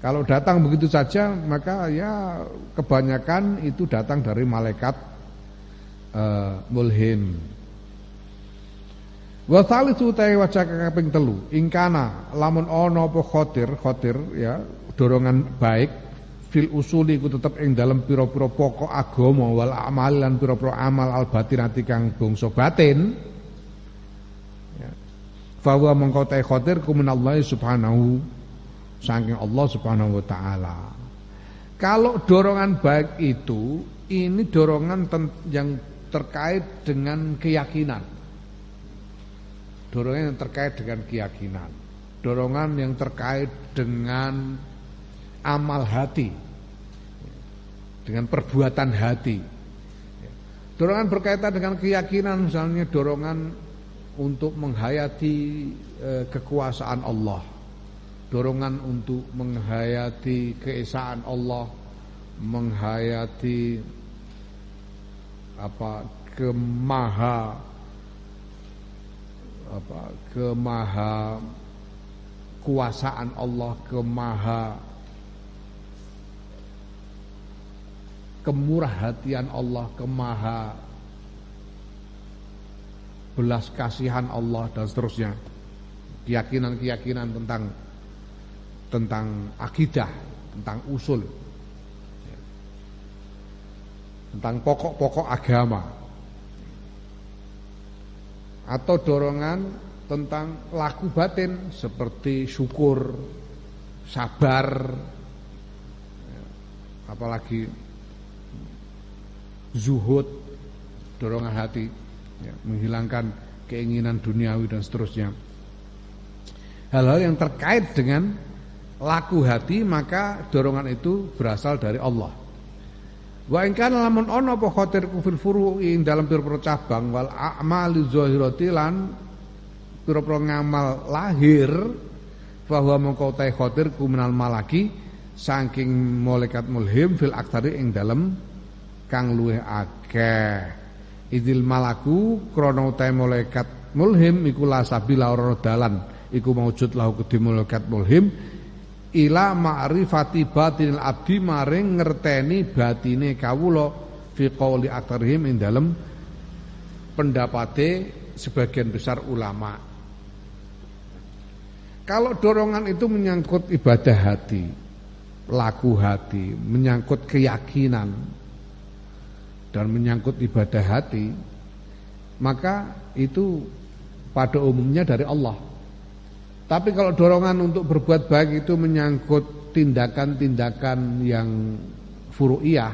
Kalau datang begitu saja maka ya kebanyakan itu datang dari malaikat mulhim. Wa thalithu ta'i wajah kaping 3 ingkana lamun ana apa khotir ya dorongan baik fil usuli ku tetep ing dalam pira-pira pokok agama wal amal lan pira-pira amal al batinati kang bangsa batin ya fa wa mongko ta'i khotir ku minallahi subhanahu saking Allah subhanahu wa ta'ala. Kalau dorongan baik itu ini dorongan yang terkait dengan keyakinan. Dorongan yang terkait dengan keyakinan, dorongan yang terkait dengan amal hati, dengan perbuatan hati. Dorongan berkaitan dengan keyakinan, misalnya dorongan untuk menghayati kekuasaan Allah, dorongan untuk menghayati keesaan Allah, menghayati kemaha kuasaan Allah, kemaha kemurahhatian Allah, kemaha belas kasihan Allah dan seterusnya. Keyakinan-keyakinan tentang akidah, tentang usul, tentang pokok-pokok agama. Atau dorongan tentang laku batin seperti syukur, sabar, apalagi zuhud, dorongan hati, ya, menghilangkan keinginan duniawi dan seterusnya. Hal-hal yang terkait dengan laku hati maka dorongan itu berasal dari Allah. Wa in kana lamun ana apa khatir fil furu'i dalam pira-pira cabang wal a'mali zahirati lan pira-pira ngamal lahir fa huwa mongko ta khatir kuminal malaki saking malaikat mulhim fil aktsari ing dalem kang luwih akeh. Idil malaku krana utahe malaikat mulhim iku la sabila ora dalan iku maujud lahu kedhe malaikat mulhim ila ma'rifati batinil abdi maring ngerteni batine kawula fi qauli aktarihim ing dalem pendapate sebagian besar ulama. Kalau dorongan itu menyangkut ibadah hati, laku hati, menyangkut keyakinan dan menyangkut ibadah hati, maka itu pada umumnya dari Allah. Tapi kalau dorongan untuk berbuat baik itu menyangkut tindakan-tindakan yang furu'iyah,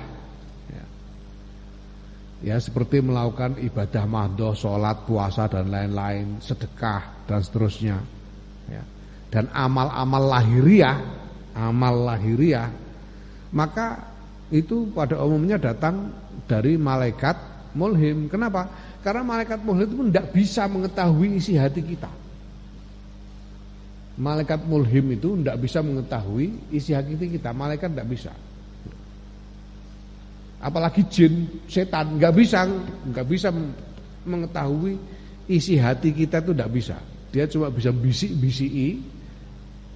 ya seperti melakukan ibadah mahdoh, sholat, puasa dan lain-lain, sedekah dan seterusnya, ya. Dan amal-amal lahiriah, maka itu pada umumnya datang dari malaikat mulhim. Kenapa? Karena malaikat mulhim itu tidak bisa mengetahui isi hati kita. Malaikat mulhim itu tidak bisa mengetahui isi hati kita. Malaikat tidak bisa. Apalagi jin, setan nggak bisa mengetahui isi hati kita itu tidak bisa. Dia cuma bisa bisik-bisiki,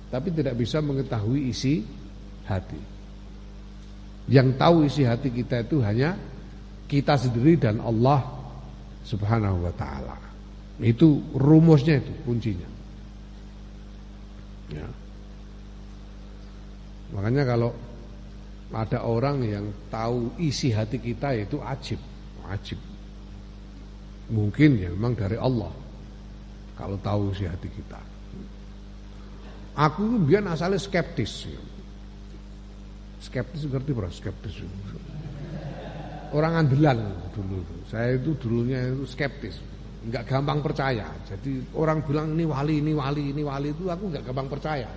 tapi tidak bisa mengetahui isi hati. Yang tahu isi hati kita itu hanya kita sendiri dan Allah Subhanahu wa ta'ala. Itu rumusnya, itu kuncinya. Ya. Makanya kalau ada orang yang tahu isi hati kita, itu ajib. Mungkin ya memang dari Allah kalau tahu isi hati kita. Aku biar asalnya skeptis. Skeptis ngerti bro? Skeptis. Orang andelan dulu. Saya itu dulunya itu skeptis, nggak gampang percaya. Jadi orang bilang ini wali itu aku nggak gampang percaya.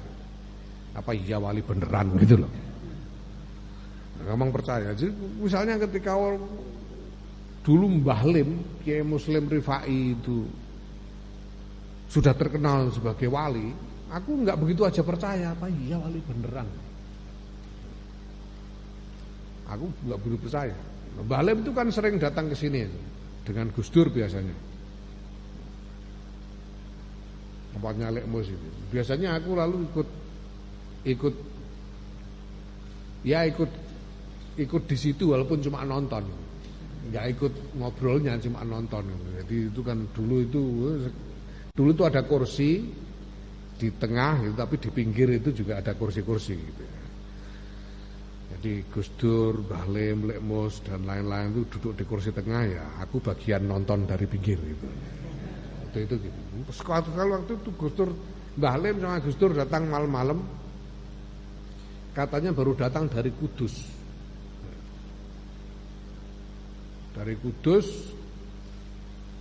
Apa iya wali beneran gitu loh? Nggak gampang percaya. Jadi misalnya ketika dulu Mbah Lim, Kiai Muslim Rifai itu sudah terkenal sebagai wali, aku nggak begitu aja percaya. Apa iya wali beneran? Aku nggak begitu percaya. Mbah Lim itu kan sering datang ke sini dengan Gus Dur biasanya. Tempatnya Lek Mus itu. Biasanya aku lalu ikut di situ walaupun cuma nonton. Enggak ikut ngobrolnya, cuma nonton. Jadi itu kan dulu itu ada kursi di tengah gitu, tapi di pinggir itu juga ada kursi-kursi gitu. Jadi Gus Dur, Mbah Lim, Lek Mus dan lain-lain itu duduk di kursi tengah, ya aku bagian nonton dari pinggir gitu. Itu gitu. Kalau waktu itu Gus Dur, Mbah Lim sama Gus Dur datang malam-malam, katanya baru datang dari Kudus. Dari Kudus,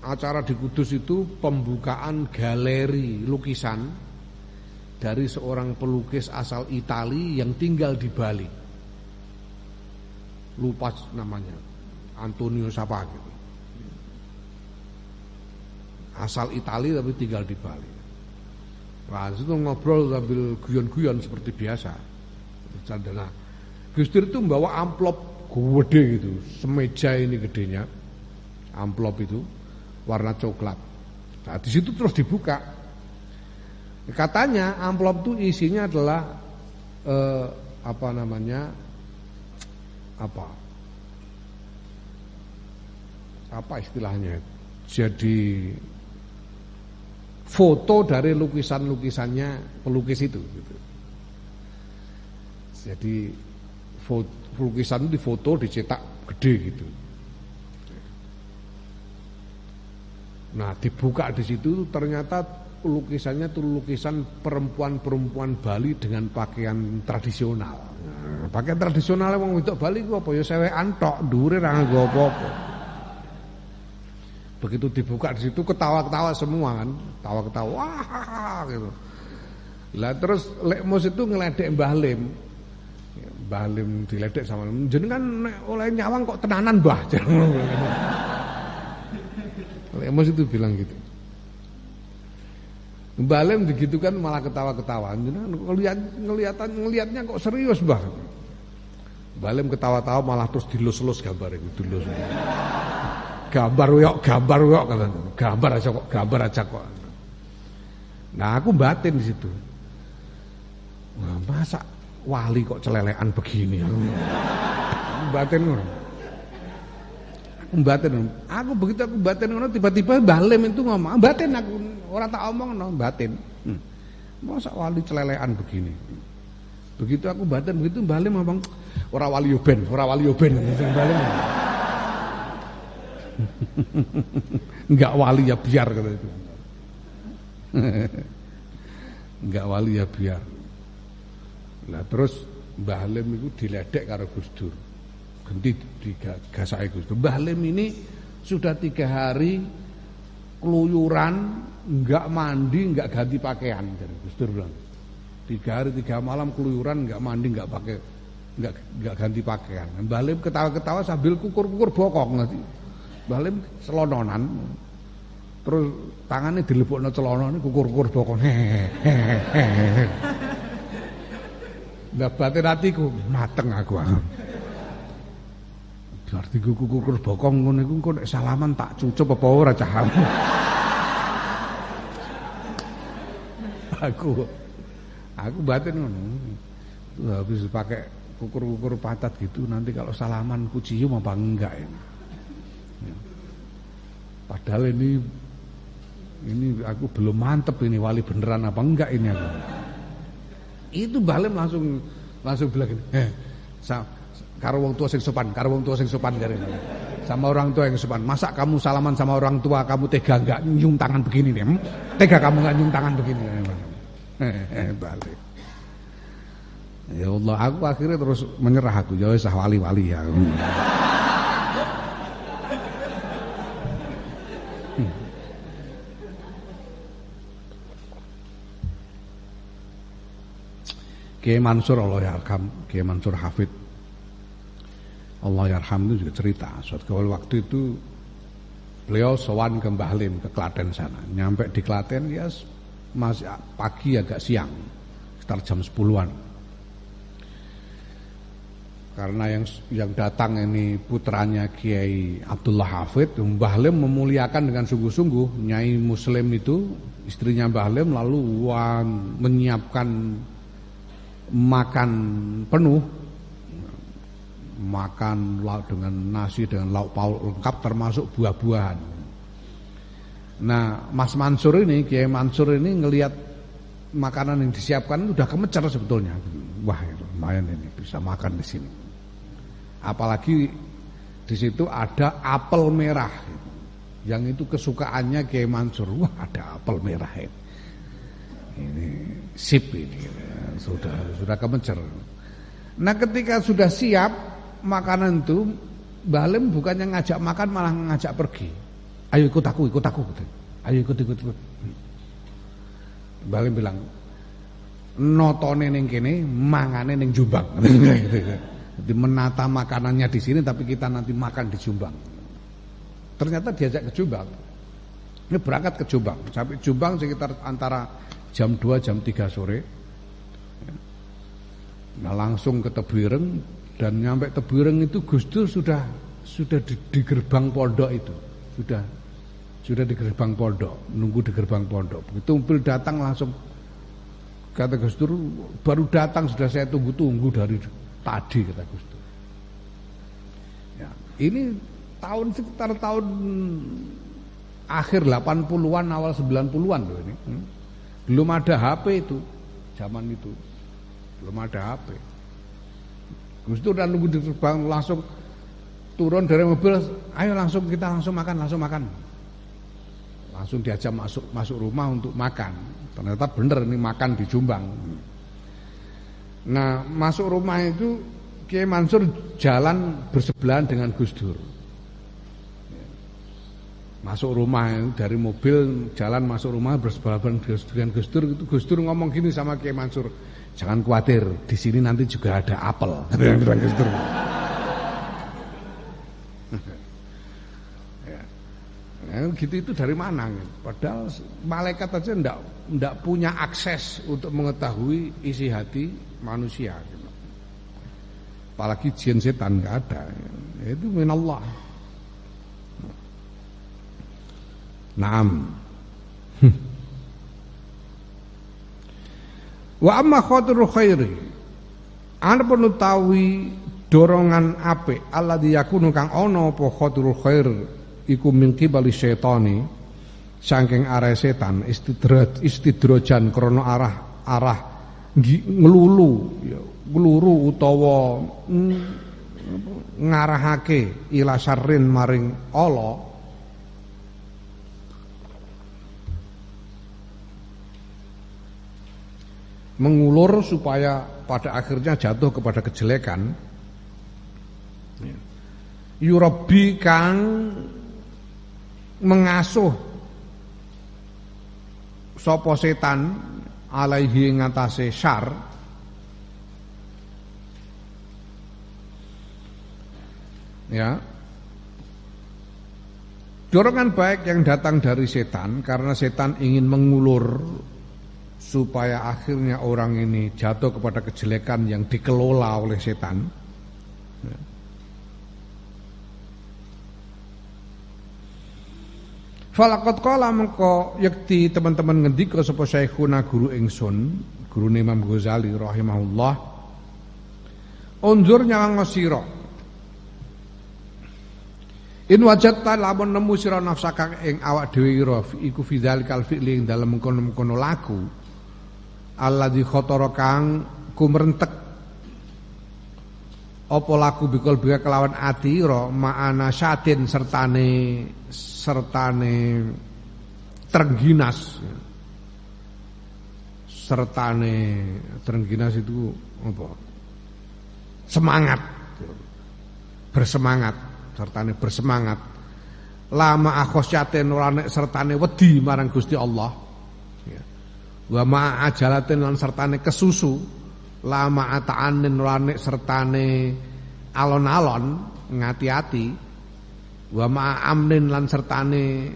acara di Kudus itu pembukaan galeri lukisan dari seorang pelukis asal Italia yang tinggal di Bali. Lupa namanya, Antonio siapa gitu. Asal Italia tapi tinggal di Bali. Nah, itu ngobrol sambil guyon-guyon seperti biasa. Nah, Gus Dur itu membawa amplop gede gitu, semeja ini gedenya. Amplop itu warna coklat. Nah, di situ terus dibuka. Katanya amplop itu isinya adalah apa istilahnya? Jadi foto dari lukisannya pelukis itu gitu. Jadi lukisan itu difoto, dicetak gede gitu. Nah, dibuka di situ ternyata lukisannya tuh lukisan perempuan-perempuan Bali dengan pakaian tradisional. Nah, pakaian tradisional wong wedok Bali ku apa ya sewekan tok, dhuwure ra nganggo apa-apa. Begitu dibuka di situ ketawa-ketawa semua kan, ketawa-ketawa wah gitu. Lah terus Lek Mus itu ngeledek Mbah Lim. Mbah Lim diledek sama jenengan oleh nyawang kok tenanan Mbah. Lek Mus itu bilang gitu. Mbah Lim begitu kan malah ketawa-ketawa. Jenengan ngelihatnya kok serius Mbah. Mbah Lim ketawa-tawa malah terus dilus-lus gambar itu, dilus. Gambar yuk kata. Gambar aja kok. Nah, aku batin di situ. Wah, masa wali kok celelekan begini? Aku batin ngono. Aku begitu aku batin ngono tiba-tiba Mbah Lim itu ngomong, batin aku ora tak omong no, batin. Masa wali celelekan begini? Begitu aku batin begitu Mbah Lim ngomong, ora wali yo ben. Mbah Lim. Enggak wali ya biar kata itu. Enggak wali ya biar. Nah terus Mbah Lim itu diledek karo Gus Dur. Ganti digasake Gus Dur. Mbah Lim ini sudah 3 hari keluyuran, enggak mandi, enggak ganti pakaian dari Gus Dur bilang. 3 hari 3 malam keluyuran, enggak mandi, enggak ganti pakaian. Mbah Lim ketawa-ketawa sambil kukur-kukur bokong nanti. Mbah Lim selononan, terus tangannya dilebokno celana ini kukur-kukur bokong. Lah batin atiku mateng aku. Berarti kukur-kukur bokong ngono iku engko nek salaman tak cucup apa ora cah. Aku batin ngono. Habis pakai kukur-kukur patat gitu nanti kalau salaman ku cium apa enggak ya. Padahal ini Ini aku belum mantep ini wali beneran apa enggak ini aku. Itu Mbah Lim langsung bilang gini, karo wong tua sing sopan, kare. Sama orang tua yang sopan. Masa kamu salaman sama orang tua kamu tega enggak nyium tangan begini nih? Tega kamu enggak nyium tangan begini? Balik. Ya Allah, aku akhirnya terus menyerah aku. Ya wis wali-wali ya. Kiai Mansur Allah yarham, Kiai Mansur Hafid Allah yarham itu juga cerita suatu waktu itu beliau sowan ke Mbah Lim ke Klaten sana. Nyampe di Klaten ya masih pagi agak siang, sekitar jam 10-an. Karena yang datang ini putranya Kiai Abdullah Hafid, Mbah Lim memuliakan dengan sungguh-sungguh. Nyai Muslim itu istrinya Mbah Lim lalu menyiapkan makan penuh, makan lauk dengan nasi dengan lauk pauk lengkap termasuk buah-buahan. Nah, Mas Mansur ini, Kiai Mansur ini ngelihat makanan yang disiapkan udah kemecer sebetulnya. Wah, lumayan ini bisa makan di sini. Apalagi di situ ada apel merah, yang itu kesukaannya Kiai Mansur. Wah, ada apel merah ini sip ini. Sudah kemencer. Nah ketika sudah siap makanan itu, Mbah Lim bukannya ngajak makan malah ngajak pergi. Ayo ikut aku. Ayo ikut. Mbah Lim bilang, notone ning kene, mangane ning Jombang. Jadi menata makanannya di sini tapi kita nanti makan di Jombang. Ternyata diajak ke Jombang. Ini berangkat ke Jombang. Sampai Jombang sekitar antara jam 2 jam 3 sore. Nah langsung ke Tebuireng dan nyampe Tebuireng itu Gus Dur sudah di gerbang pondok itu. Sudah di gerbang pondok, nunggu di gerbang pondok. Begitu mobil datang langsung kata Gus Dur, baru datang sudah saya tunggu-tunggu dari tadi kata Gus Dur. Ya, ini sekitar tahun akhir 80-an awal 90-an loh ini. Belum ada HP itu zaman itu. Belum ada HP. Gus Dur dan nunggu di gerbang langsung turun dari mobil, ayo kita langsung makan. Langsung diajak masuk rumah untuk makan. Ternyata bener ini makan di Jombang. Nah, masuk rumah itu Kiai Mansur jalan bersebelahan dengan Gus Dur. Masuk rumah dari mobil jalan masuk rumah bersebelahan dengan Gus Dur. Gus Dur ngomong gini sama Kiai Mansur, jangan khawatir, di sini nanti juga ada apel. Yang bilang Gus Dur. Ya, gitu itu dari mana? Padahal malaikat aja ndak punya akses untuk mengetahui isi hati manusia. Apalagi jin setan nggak ada. Itu minallah. Naam. Wa amma khatirul khairi. Ana perlu tawi dorongan apik alladzi yakunu kang ana apa khatirul khair iku min qibali syaitani saking arah setan istidrojan krana arah ngluru utawa ngarahake ila syarrin maring ala mengulur supaya pada akhirnya jatuh kepada kejelekan. Yurabbi kang mengasuh sapa setan alaihi ngatasé syar ya. Dorongan baik yang datang dari setan karena setan ingin mengulur supaya akhirnya orang ini jatuh kepada kejelekan yang dikelola oleh setan. Falaqad qala mengko yakti teman-teman ngendika sapa syekhuna guru ingsun, gurune Imam Ghazali rahimahullah. Unzur nyawang sira. In wajadta lamun nemu sira nafsaka ing awak dhewe ira iku fidzalikal fi'li ing dalem mengkono-mengkono laku alladzi khatara kang kumrentek apa laku bikol bika kelawan ati ira ma'ana syatin sertane terengginas itu apa? Semangat. Bersemangat, sertane bersemangat. Lama akhosyatin ora nek sertane wedi marang Gusti Allah. Ya. Wa ma ajalatin lan sertane kesusu, lama ataanin ora nek sertane alon-alon ngati-ati. Wa ma amnin lan sertane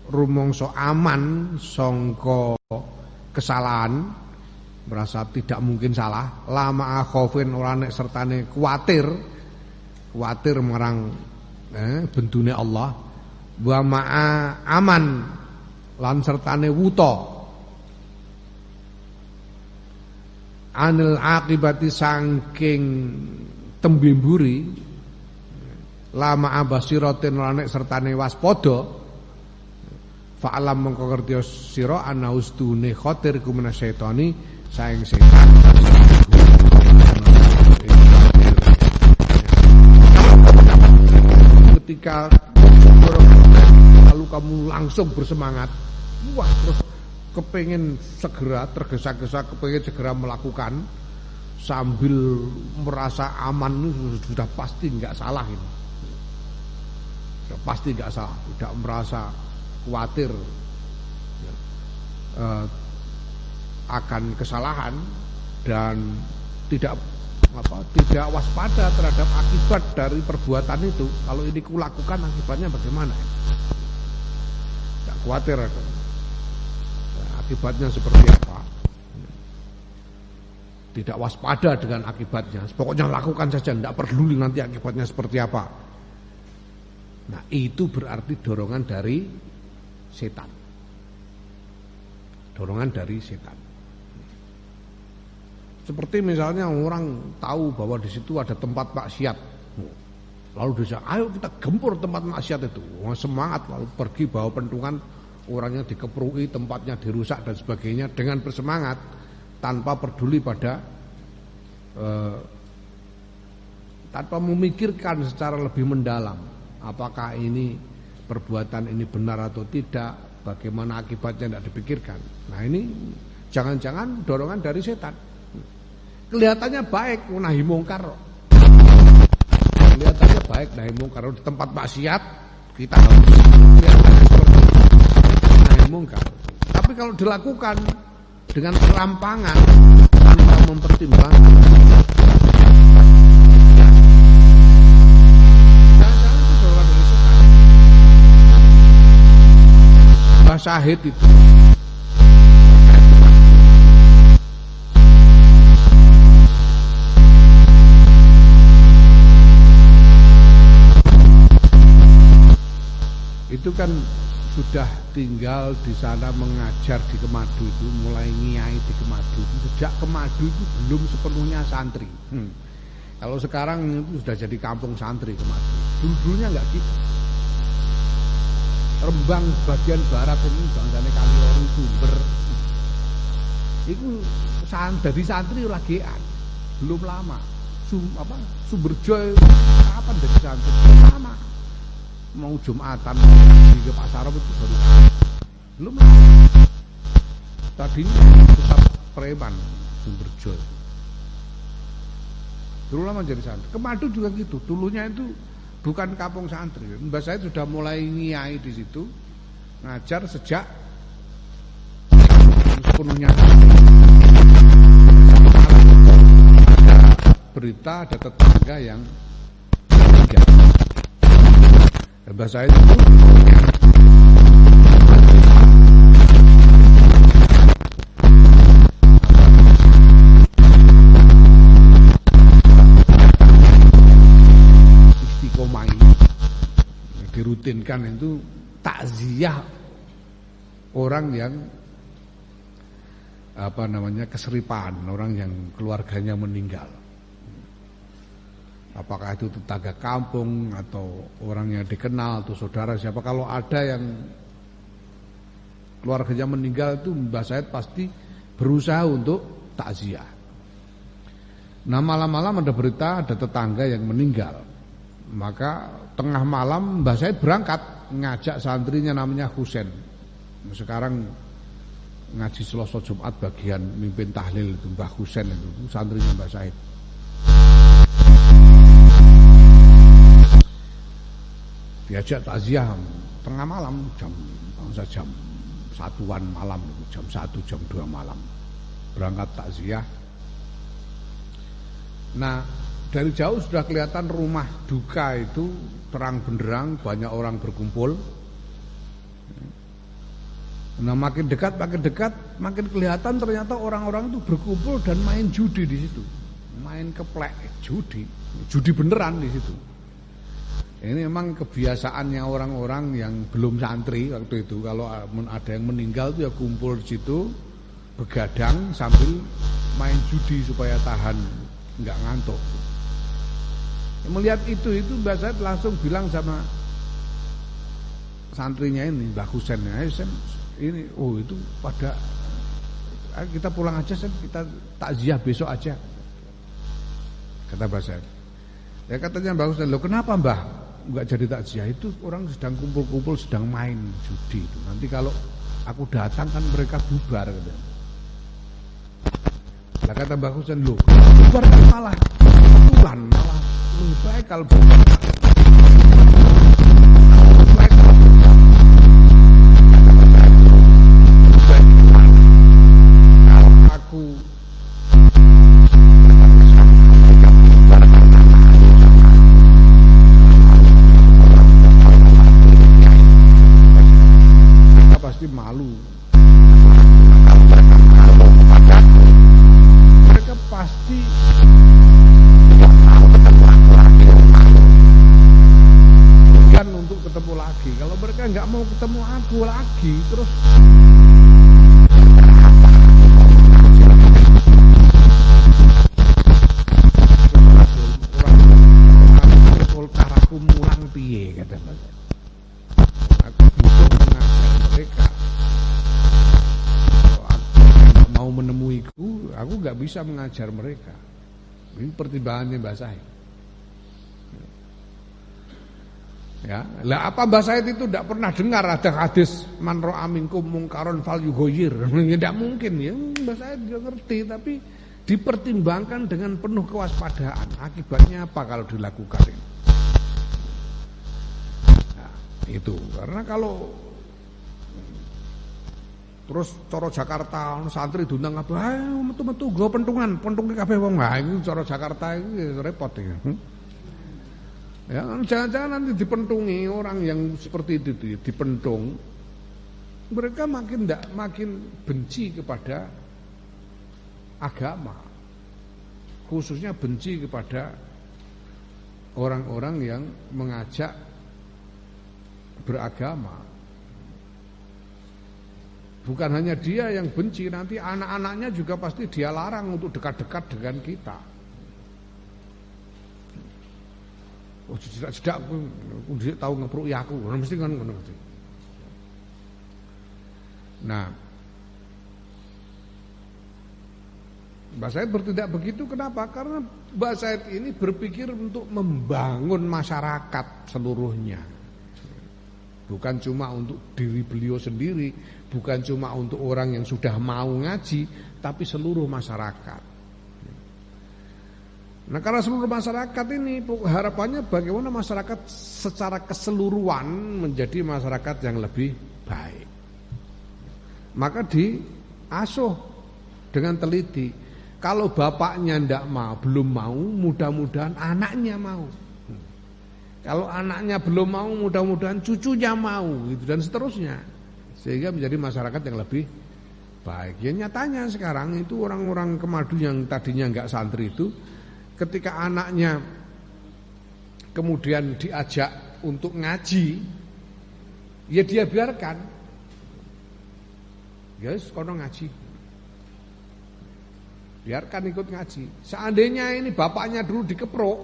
rumangsa aman sangka kesalahan, merasa tidak mungkin salah. Lama akhofin ora nek sertane kuwatir marang bentune Allah. Wa ma'a aman lan sertane wuta anil akibati saking tembe mburi. Lama abasiratin ora nek sertane waspada. Fa'alam mengko ngerti sira ana ustune khatir kumena syaitani saing setan. Ketika lalu kamu langsung bersemangat, wah terus kepengen segera tergesa-gesa, kepengen segera melakukan sambil merasa aman, sudah pasti nggak salah ini. Sudah pasti nggak salah, tidak merasa khawatir akan kesalahan dan tidak waspada terhadap akibat dari perbuatan itu. Kalau ini kulakukan akibatnya bagaimana? Tidak khawatir akibatnya seperti apa. Tidak waspada dengan akibatnya. Pokoknya lakukan saja, tidak peduli nanti akibatnya seperti apa. Nah itu berarti dorongan dari setan. Dorongan dari setan. Seperti misalnya orang tahu bahwa di situ ada tempat maksiat, lalu dia ayo kita gempur tempat maksiat itu, semangat lalu pergi bawa pentungan, orangnya dikeprui, tempatnya dirusak dan sebagainya dengan bersemangat tanpa peduli pada tanpa memikirkan secara lebih mendalam apakah ini perbuatan ini benar atau tidak, bagaimana akibatnya tidak dipikirkan. Nah ini jangan-jangan dorongan dari setan. Kelihatannya baik nahi mungkar. Kelihatannya baik nahi mungkar di tempat maksiat kita harus kelihatannya seperti nahi mungkar. Tapi kalau dilakukan dengan kerampangan tanpa mempertimbangkan, jangan-jangan itu dorongan dari setan. Syahid itu kan sudah tinggal di sana mengajar di Kemadu itu, mulai ngiai di Kemadu. Sejak Kemadu itu belum sepenuhnya santri. Kalau sekarang itu sudah jadi kampung santri Kemadu. Dulunya enggak gitu. Rembang bagian barat ini bangsane Kaliori Sumber. Itu dari santri lagian. Belum lama. Sumberjo kapan dari santri? Lama. Mau Jumatan mau ke pasar itu baru belum tadinya pusat preman Sumberjo dulu lama jadi santri. Kemadu juga gitu, dulunya itu bukan kampung santri. Mbak saya sudah mulai ngiai di situ, ngajar sejak sepenuhnya. Ada berita, ada tetangga yang meninggal. Bahasa itu istiqomah ini dirutinkan itu takziah orang yang keseripan, orang yang keluarganya meninggal. Apakah itu tetangga kampung atau orang yang dikenal atau saudara siapa. Kalau ada yang keluarganya meninggal itu Mbah Said pasti berusaha untuk takziah. Nah malam-malam ada berita ada tetangga yang meninggal. Maka tengah malam Mbah Said berangkat ngajak santrinya namanya Husain. Sekarang ngaji Selasa Jumat bagian mimpin tahlil itu Mbah Husain itu santrinya Mbah Said. Diajak takziah tengah malam jam 1-an malam, jam 1 jam 2 malam berangkat takziah. Nah dari jauh sudah kelihatan rumah duka itu terang benderang, banyak orang berkumpul. Nah makin dekat makin kelihatan ternyata orang-orang itu berkumpul dan main judi di situ, main keplek, judi beneran di situ. Ini memang kebiasaannya orang-orang yang belum santri waktu itu. Kalau ada yang meninggal itu ya kumpul di situ, begadang sambil main judi supaya tahan, nggak ngantuk. Melihat itu Mbah Said langsung bilang sama santrinya ini, Mbah Husain, ini itu pada kita pulang aja, kita takziah besok aja, kata Mbah Said. Ya katanya Mbah Husain, loh kenapa Mbah nggak jadi takziah? Itu orang sedang kumpul-kumpul sedang main judi itu. Nanti kalau aku datang kan mereka bubar katanya. Lah kata Mbah Husain, loh bubar kan malah kebetulan, malah lebih baik kalau bubar. Malu. Mereka pasti bukan untuk ketemu lagi. Kalau mereka nggak mau ketemu aku lagi, terus orang karaku mulang piye kata mereka. Aku butuh mengajar mereka. Mau menemuiku, aku nggak bisa mengajar mereka. Ini pertimbangannya Mbah Said. Ya, lah apa Mbah Said itu tidak pernah dengar ada hadis man ra'a minkum mungkaron falyughayyir. Tidak mungkin ya. Mbah Said juga ngerti, tapi dipertimbangkan dengan penuh kewaspadaan. Akibatnya apa kalau dilakukan ini? Nah, itu karena kalau terus cara Jakarta santri diundang apa? Ayo metu-metu go pentungan kabeh wong. Nah, ini cara Jakarta ini repot ya. Ya, jangan-jangan nanti dipentungi orang yang seperti itu dipentung. Mereka makin benci kepada agama. Khususnya benci kepada orang-orang yang mengajak beragama. Bukan hanya dia yang benci, nanti anak-anaknya juga pasti dia larang untuk dekat-dekat dengan kita. Oh, tidak aku tahu ngepruk ya aku, mesti kan ngono. Nah, Mbah Said bertindak begitu kenapa? Karena Mbah Said ini berpikir untuk membangun masyarakat seluruhnya. Bukan cuma untuk diri beliau sendiri, bukan cuma untuk orang yang sudah mau ngaji, tapi seluruh masyarakat. Nah karena seluruh masyarakat ini harapannya bagaimana masyarakat secara keseluruhan menjadi masyarakat yang lebih baik. Maka diasuh dengan teliti. Kalau bapaknya tidak mau, belum mau, mudah-mudahan anaknya mau. Kalau anaknya belum mau, mudah-mudahan cucunya mau, gitu dan seterusnya. Sehingga menjadi masyarakat yang lebih baik. Ya nyatanya sekarang itu orang-orang Kemadu yang tadinya enggak santri itu, ketika anaknya kemudian diajak untuk ngaji, ya dia biarkan. Guys, kono ngaji. Biarkan ikut ngaji. Seandainya ini bapaknya dulu dikeprok,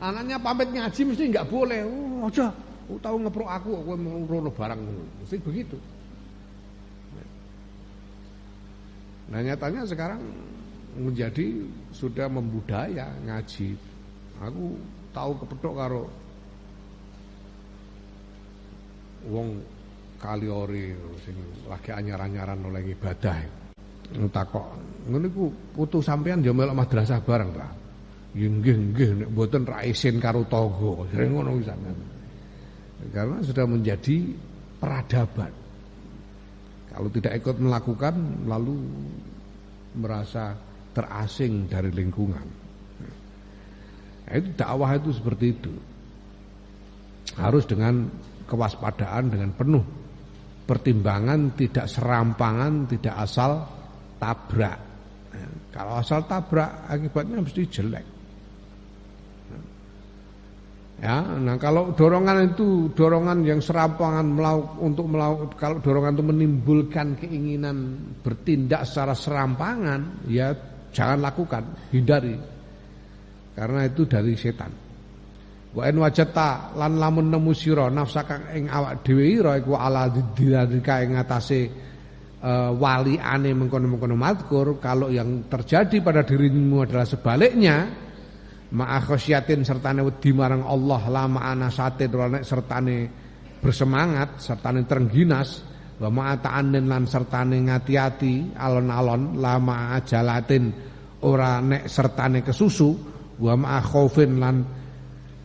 Anaknya pamit ngaji mesti enggak boleh. Aja, tahu ngeprok aku rono barang. Mesti begitu. Nah, nyatanya sekarang menjadi sudah membudaya ngaji. Aku tahu kepethuk karo wong Kaliori sing lagi anyar-anyaran oleh ibadah. Takok, ngene iku putu sampean yo melok madrasah bareng, Pak. Nggih, nek mboten ra isin karo tangga. Sering ngono wis sampean. Karena sudah menjadi peradaban. Kalau tidak ikut melakukan lalu merasa terasing dari lingkungan. Nah, itu dakwah itu seperti itu. Harus dengan kewaspadaan, dengan penuh pertimbangan, tidak serampangan, tidak asal tabrak. Nah, kalau asal tabrak akibatnya mesti jelek. Ya, nah kalau dorongan itu dorongan yang serampangan kalau dorongan itu menimbulkan keinginan bertindak secara serampangan, ya jangan lakukan, hindari. Karena itu dari setan. Wa in wajata lan lamun nemu sira nafsaka ing awak dhewe ira iku ala didirika ing atase waliane mengkono-mengkono mazkur, kalau yang terjadi pada dirimu adalah sebaliknya, ma'a khosyatin sertane wedi marang Allah, la ma'ana satin nek sertane bersemangat, sertane terengginas, wa ma'a ta'annin lan sertane ngati-ati alon-alon, la ma'a jalatin ora nek sertane kesusu, wa ma'a khaufin lan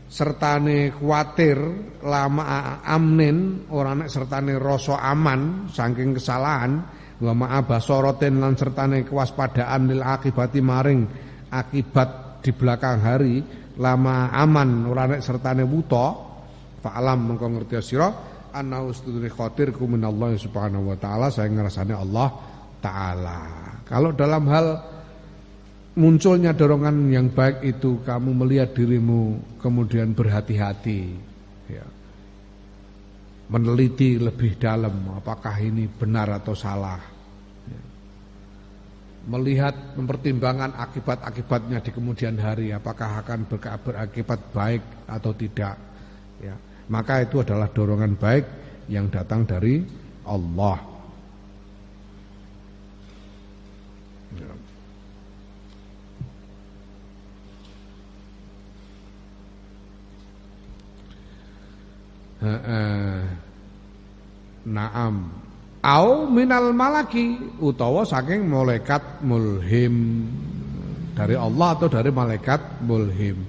sertane kuatir, la ma'a amnin ora nek sertane rasa aman saking kesalahan, wa ma'a basaratin lan sertane kewaspadaan lil akibati maring akibat di belakang hari, lama aman ora nek sertane wuta, fa'alam mengko ngerti sira ana ustudri khatir ku minallah subhanahu wa taala, saya ngrasane Allah taala. Kalau dalam hal munculnya dorongan yang baik itu kamu melihat dirimu kemudian berhati-hati, ya, meneliti lebih dalam apakah ini benar atau salah, melihat mempertimbangkan akibat-akibatnya di kemudian hari, apakah akan berakibat baik atau tidak, ya, maka itu adalah dorongan baik yang datang dari Allah. Naam. Au minal malaki, utawa saking malaikat mulhim, dari Allah atau dari malaikat mulhim.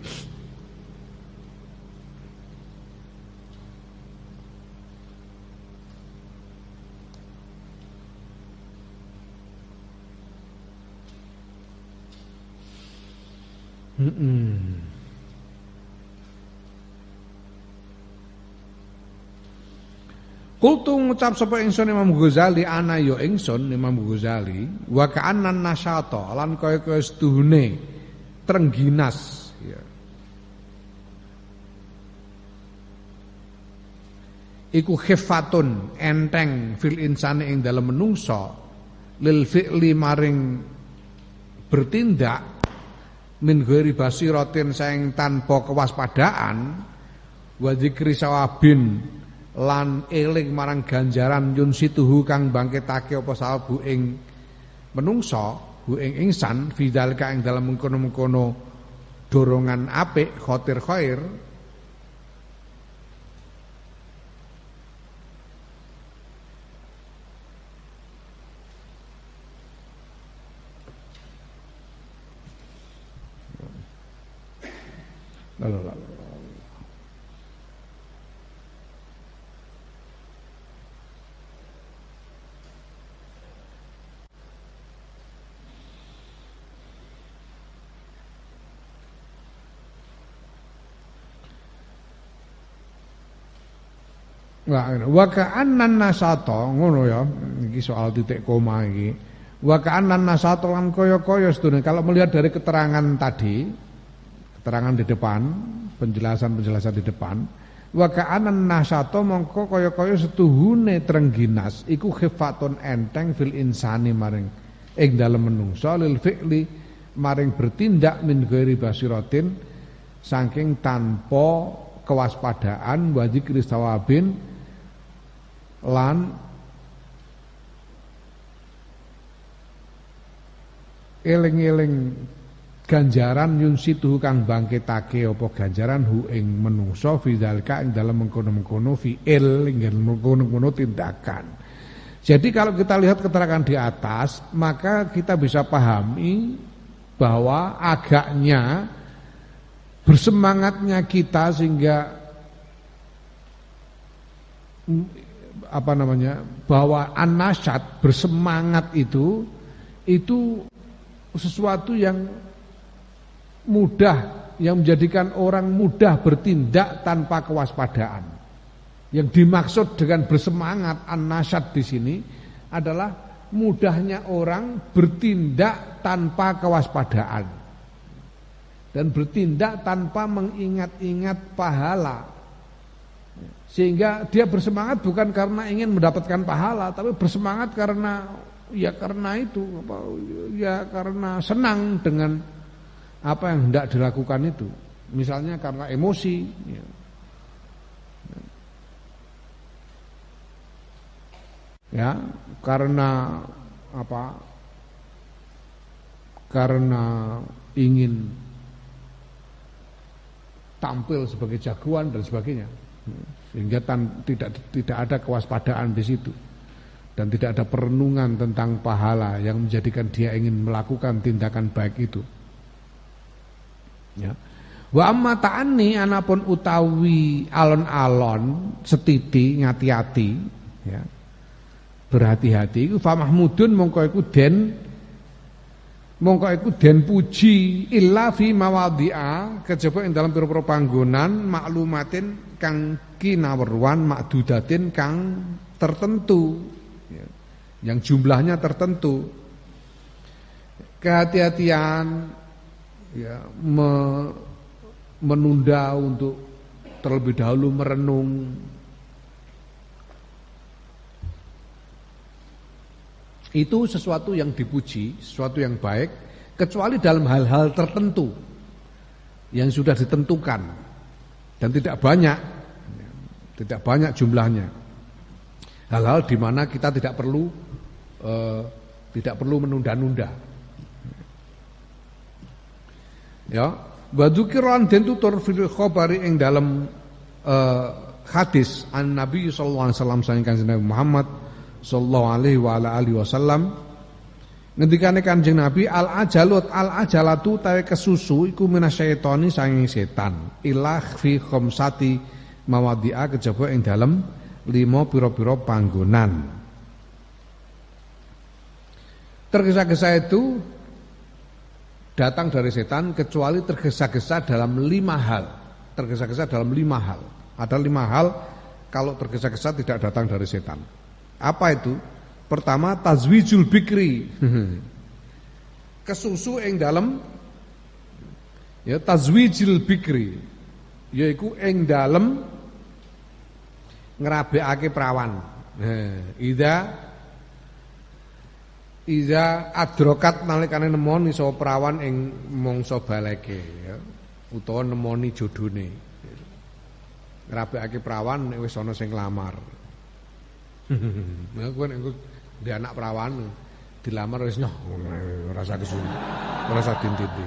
Kultu ngucap sapa ingsun Imam Ghazali ana ya ingsun Imam Ghazali wa ka'annan nasyata lan kaya-kaya seduhune trengginas, ya. Iku khifatun enteng fil insani ing dalem menungso lil fi'li maring bertindak min ghairi basiratin saing tanpa kewaspadaan wa dzikri sawabin lan eling marang ganjaran yun situhu kang bangkitake apa sabu ing menungso hu ing ingsan fidzalika ing dalem mengkono-mengkono dorongan apik khatir khair. Lalu wa ka'annan nasato ngono ya, iki soal titik koma iki. Wa ka'annan nasato lan kaya-kaya sedune kalau melihat dari keterangan tadi, keterangan di depan, penjelasan-penjelasan di depan, wa ka'annan nasato mongko kaya-kaya setuhune trengginas iku khifatun enteng fil insani maring ing dalem menungso lil fi'li maring bertindak min ghairi basiratin saking tanpa kewaspadaan wa dzikri sawabin lan eling-eling ganjaran yunsitu kang bangkitake apa ganjaran hu ing menungso fi zalika ing dalam mengkono-mengkono fi'il ing mengkono-mengkono tindakan. Jadi kalau kita lihat keterangan di atas, maka kita bisa pahami bahwa agaknya bersemangatnya kita sehingga bahwa an-nasyat bersemangat itu sesuatu yang mudah, yang menjadikan orang mudah bertindak tanpa kewaspadaan. Yang dimaksud dengan bersemangat an-nasyat di sini adalah mudahnya orang bertindak tanpa kewaspadaan dan bertindak tanpa mengingat-ingat pahala. Sehingga dia bersemangat bukan karena ingin mendapatkan pahala, tapi bersemangat karena karena senang dengan apa yang hendak dilakukan itu. Misalnya karena emosi, karena apa? Karena ingin tampil sebagai jagoan dan sebagainya, sehingga tidak ada kewaspadaan di situ dan tidak ada perenungan tentang pahala yang menjadikan dia ingin melakukan tindakan baik itu. Ya. Wa amma ta'anni anapun utawi alon-alon setiti ngati-ati, ya. Berhati-hati iku fa mahmudun mongko iku den puji illa fi mawadhi'a kejaba ing dalam pira-pira panggonan maklumatin kang kinaweruan makdudatin kang tertentu, ya, yang jumlahnya tertentu. Kehati-hatian, ya, menunda untuk terlebih dahulu merenung, itu sesuatu yang dipuji, sesuatu yang baik, kecuali dalam hal-hal tertentu yang sudah ditentukan dan tidak banyak jumlahnya. Hal-hal di mana kita tidak perlu menunda-nunda. Ya, wa dzikran den tutur fil khabari ing dalam hadis an Nabi sallallahu alaihi wasallam saking Kanjeng Nabi Muhammad sallallahu alaihi wa ala alihi wasallam, ngendikane Kanjeng Nabi al ajalatu tawe kesusu iku minasyaitoni saking setan ilah fi khamsati mawadhi'a kejaba ing dalem 5 pira-pira panggonan. Tergesa-gesa itu datang dari setan kecuali tergesa-gesa dalam 5 hal. Tergesa-gesa dalam 5 hal. Ada 5 hal kalau tergesa-gesa tidak datang dari setan. Apa itu? Pertama, tazwijul bikri. Kesusu ing dalem, ya, tazwijil bikri, yaiku ing dalem ngrabekake prawan. Iza adrokat nalikane nemoni sapa prawan ing mangsa baleke, ya, utawa nemoni jodhone. Ngrabekake prawan nek wis ana sing nglamar. Nah, kowe nek di anak perawan dilamar wis nyoh ora usah kesuwen. Ora usah dintinti.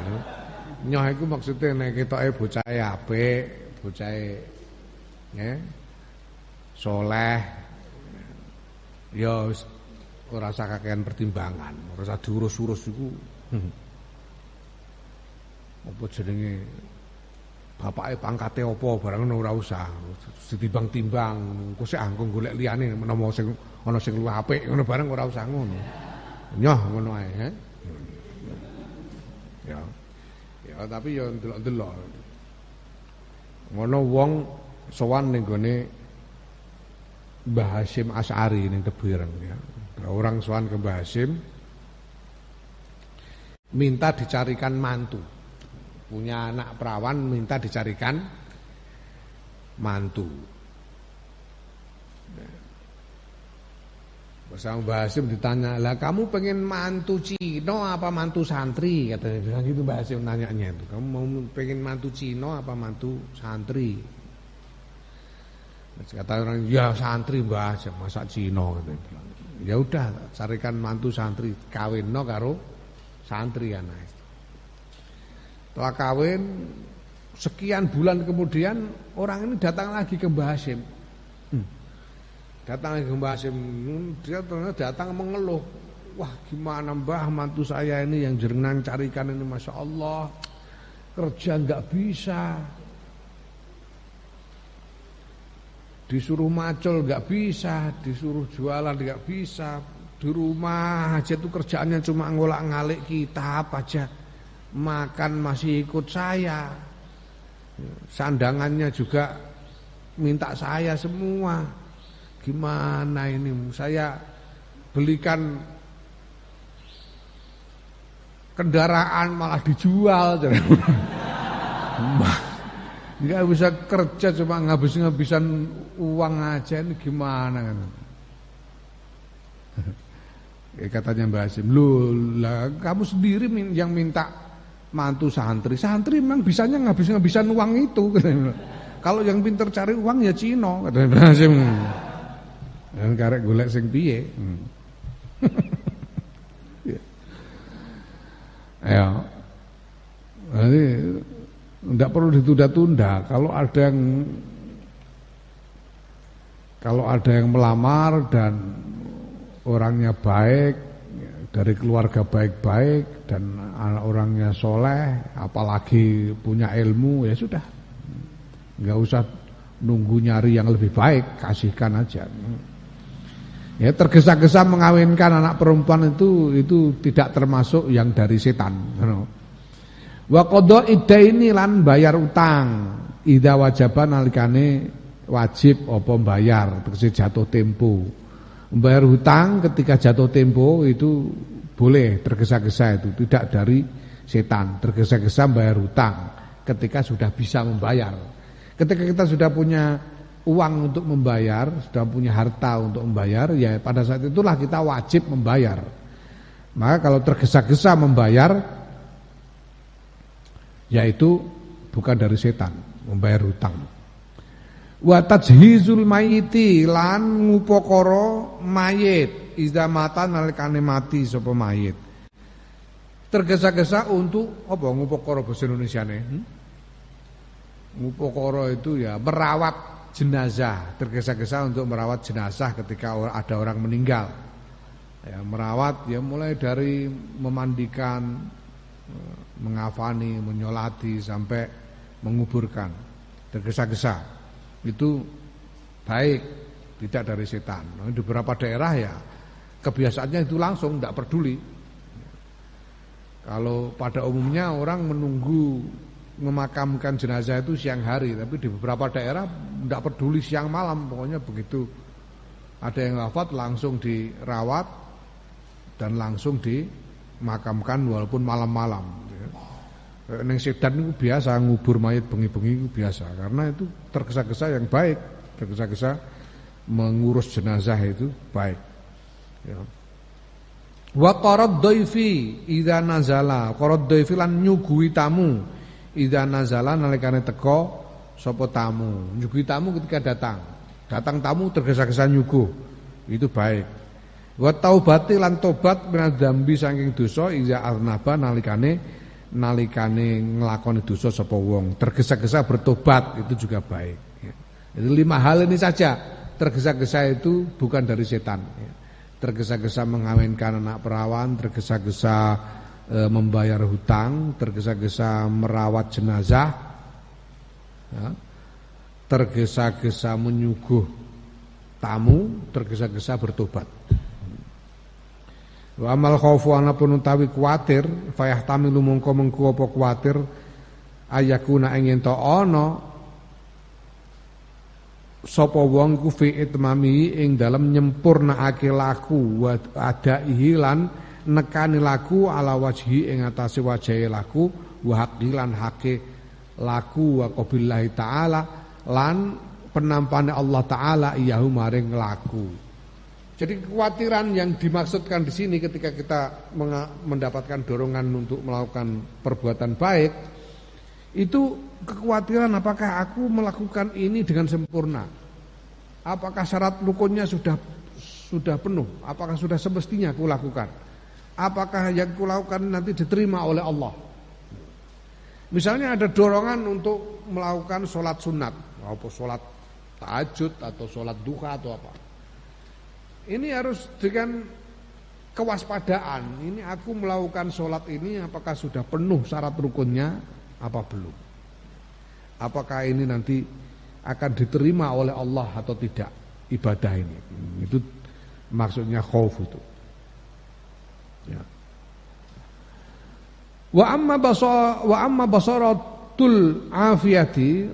Nyoh iku maksude nek ketoke bocahe apik, bocahe saleh, ya wis ora usah kakean pertimbangan, ora usah diurus-urus iku. Apa jenenge bapake pangkate apa barang ngono ora usah. Ditimbang-timbang, engko sik anggo golek liyane menawa sing ana sing luwih apik ngono barang ora usah ngono. Nyoh ngono ae, Ya. Ya tapi ya ndelok-ndelok. Ngono wong sowan ning gone Mbah Hasyim Asy'ari ning Tebireng, ya. Orang sowan ke Mbah Hasyim minta dicarikan mantu. Punya anak perawan minta dicarikan mantu. Bersama Mbah Hasyim ditanya, lah kamu pengen mantu Cino apa mantu santri? Katanya bilang gitu Mbah Hasyim nanyanya itu. Kamu mau pengen mantu Cino apa mantu santri? Kata orang, ya santri Mbah Hasyim, masa Cino? Katanya bilang. Ya udah, carikan mantu santri, kawinno karo santri anak. Setelah kawin, sekian bulan kemudian orang ini datang lagi ke Mbah Hasyim. Datang ke Mbah Hasyim, dia datang mengeluh. Wah gimana Mbah, mantu saya ini yang jenengan carikan ini Masya Allah, kerja nggak bisa, disuruh macul nggak bisa, disuruh jualan nggak bisa, di rumah aja tuh kerjaannya cuma ngolak-ngalik kitab aja, makan masih ikut saya, sandangannya juga minta saya semua. Gimana ini, saya belikan kendaraan malah dijual. Nggak bisa kerja, cuma ngabis-ngabisan uang aja, ini gimana kan? Katanya Mbah Hasyim, loh lah kamu sendiri yang minta mantu santri. Santri memang bisanya ngabis-ngabisan uang itu. Kalau yang pinter cari uang ya Cino, katanya Mbah Hasyim. Dan karek golek sing piye. Ya. Jadi tidak perlu ditunda-tunda. Kalau ada yang melamar dan orangnya baik, dari keluarga baik-baik dan anak orangnya soleh, apalagi punya ilmu, ya sudah, nggak usah nunggu nyari yang lebih baik, kasihkan aja. Ya tergesa-gesa mengawinkan anak perempuan itu tidak termasuk yang dari setan. Wa qada iddaini lan bayar utang, idza wajaba nalikane wajib apa bayar, tegese jatuh tempo. Membayar hutang ketika jatuh tempo itu boleh, tergesa-gesa itu tidak dari setan. Tergesa-gesa bayar hutang ketika sudah bisa membayar. Ketika kita sudah punya uang untuk membayar, sudah punya harta untuk membayar, ya pada saat itulah kita wajib membayar. Maka kalau tergesa-gesa membayar, yaitu bukan dari setan, membayar hutang. Wa tajhizul mayiti lan ngupokoro mayit, iza mata nalikane mati sapa mayit. Tergesa-gesa untuk apa ngupokoro bahasa Indonesiane? Ngupokoro itu ya merawat jenazah, tergesa-gesa untuk merawat jenazah ketika ada orang meninggal. Ya, merawat ya mulai dari memandikan, mengafani, menyolati sampai menguburkan. Tergesa-gesa itu baik, tidak dari setan. Nah, di beberapa daerah ya kebiasaannya itu langsung, tidak peduli. Kalau pada umumnya orang menunggu memakamkan jenazah itu siang hari, tapi di beberapa daerah tidak peduli siang malam, pokoknya begitu ada yang wafat langsung dirawat dan langsung dimakamkan walaupun malam-malam. Neng Sedan itu biasa ngubur mayit bengi-bengi itu biasa, karena itu tergesa-gesa yang baik, tergesa-gesa mengurus jenazah itu baik. Ya. Wa qarad dhaifi idza nazala, qarad dhaifi lan nyuguhi tamu. Idza nazala nalikane teka sapa tamu. Nyuguhi tamu ketika datang. Datang tamu tergesa-gesa nyuguh. Itu baik. Wa taubati lan tobat minadz dzambi saking dosa idza arnaba nalikane nglakoni dosa sapa wong. Tergesa-gesa bertobat itu juga baik. Jadi 5 hal ini saja. Tergesa-gesa itu bukan dari setan. Tergesa-gesa mengawinkan anak perawan, tergesa-gesa membayar hutang, tergesa-gesa merawat jenazah, ya, tergesa-gesa menyuguh tamu, tergesa-gesa bertobat. Wa amal khaufu anapun utawi kuwatir, fayahtamilu mongko mengko apa kuwatir ayakuna ing ento ana sapa wong iku fi itmami ing dalem nyempurnaake laku wa adaihi lan nekani laku ala wajhi ing atase wajahe laku wa haqilan hake laku wa qabillahi taala lan penampane Allah taala iyahu maring laku. Jadi kekhawatiran yang dimaksudkan di sini ketika kita mendapatkan dorongan untuk melakukan perbuatan baik, itu kekhawatiran apakah aku melakukan ini dengan sempurna, apakah syarat rukunnya sudah penuh, apakah sudah semestinya aku lakukan, apakah yang aku lakukan nanti diterima oleh Allah. Misalnya ada dorongan untuk melakukan sholat sunat, atau sholat tahajud atau sholat duha atau apa. Ini harus dengan kewaspadaan. Ini aku melakukan sholat ini apakah sudah penuh syarat rukunnya apa belum? Apakah ini nanti akan diterima oleh Allah atau tidak ibadah ini? Itu maksudnya khauf itu. Ya. Wa amma basaratul afiyati,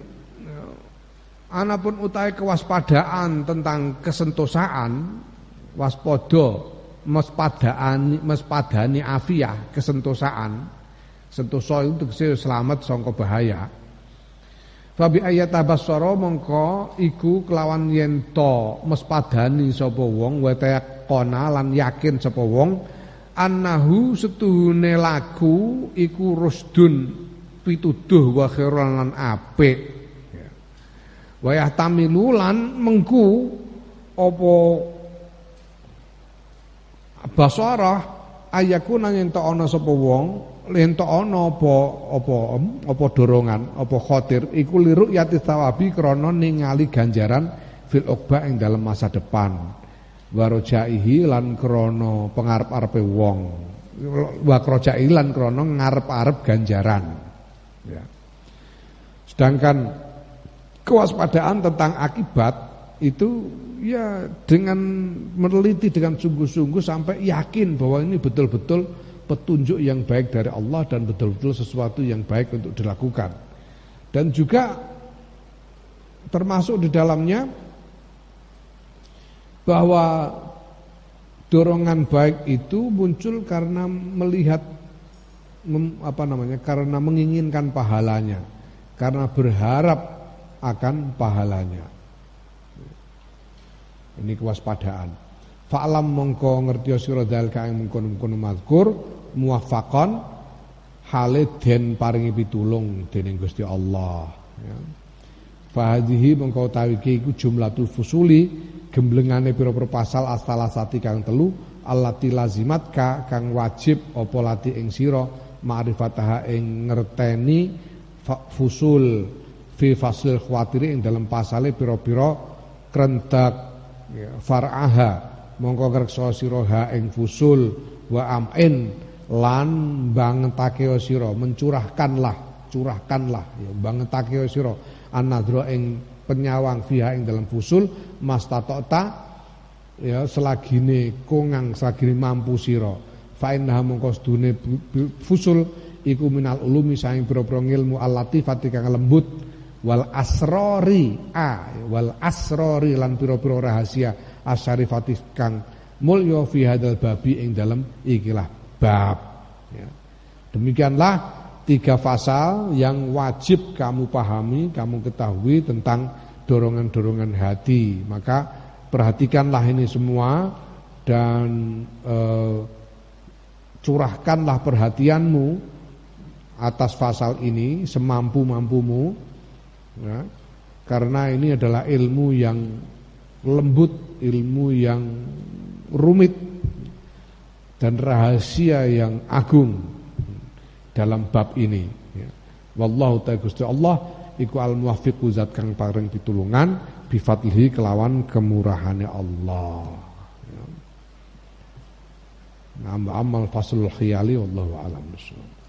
anapun utai kewaspadaan tentang kesentosaan, waspada mespadani afiyah, kesentosaan. Sentosa itu tegese selamat sangka bahaya. Fa bi ayatabassara mongko iku kelawan yen to mespadani sapa wong wa tayaqona lan yakin sapa wong annahu setuhune laku iku rusdun pituduh wa khairan lan apik. Wa yahtamilu lan mengku apa basarah ayakuna yen to ana sapa wong lento ana apa dorongan apa khatir iku liruk yati thawabi krana ningali ganjaran fil uqba ing dalam masa depan warojaihi lan krana pengarep-arepe wong wa krojaihi lan krana ngarep-arep ganjaran ya. Sedangkan kewaspadaan tentang akibat itu ya dengan meneliti dengan sungguh-sungguh sampai yakin bahwa ini betul-betul petunjuk yang baik dari Allah dan betul-betul sesuatu yang baik untuk dilakukan. Dan juga termasuk di dalamnya bahwa dorongan baik itu muncul karena melihat karena menginginkan pahalanya, karena berharap akan pahalanya. Ini kewaspadaan. Fa'lam mongko ngertiya sira dalika ing mungkon-mungkon mazkur muwaffaqan hale den paringi pitulung dening Gusti Allah ya. Fa hadhihi mongko utawi iku jumlatul fusuli gemblengane pira-pira pasal astalasati kang telu allati lazimat kang wajib apa lati ing sira ma'rifataha ing ngerteni fusul fi faslil khawatiri ing dalam pasale pira-pira krentek ya, far'aha mongko ngreksa sira ing fusul wa amin lan bangetake sira curahkanlah ya bangetake sira annadra ing penyawang fiha ing dalam fusul mastatota ya selagine kongang selagine mampu sira fa innaha mongko sedune fusul iku minal ulumi saing pira-pira ilmu al-latifati kang lembut wal asrori lan pira-pira rahasia asyarifati kang mulya fi hadzal babi ing dalam ikilah bab ya. Demikianlah 3 pasal yang wajib kamu pahami, kamu ketahui tentang dorongan-dorongan hati. Maka perhatikanlah ini semua dan curahkanlah perhatianmu atas pasal ini semampu-mampumu ya. Karena ini adalah ilmu yang lembut, ilmu yang rumit dan rahasia yang agung dalam bab ini ya. Wallahu ta'ala Gusti Allah iku al-muwaffiqu zat kang paring pitulungan bi fadlihi kelawan kemurahane Allah ya. Amal faslul khiyali wallahu a'lam bissawab.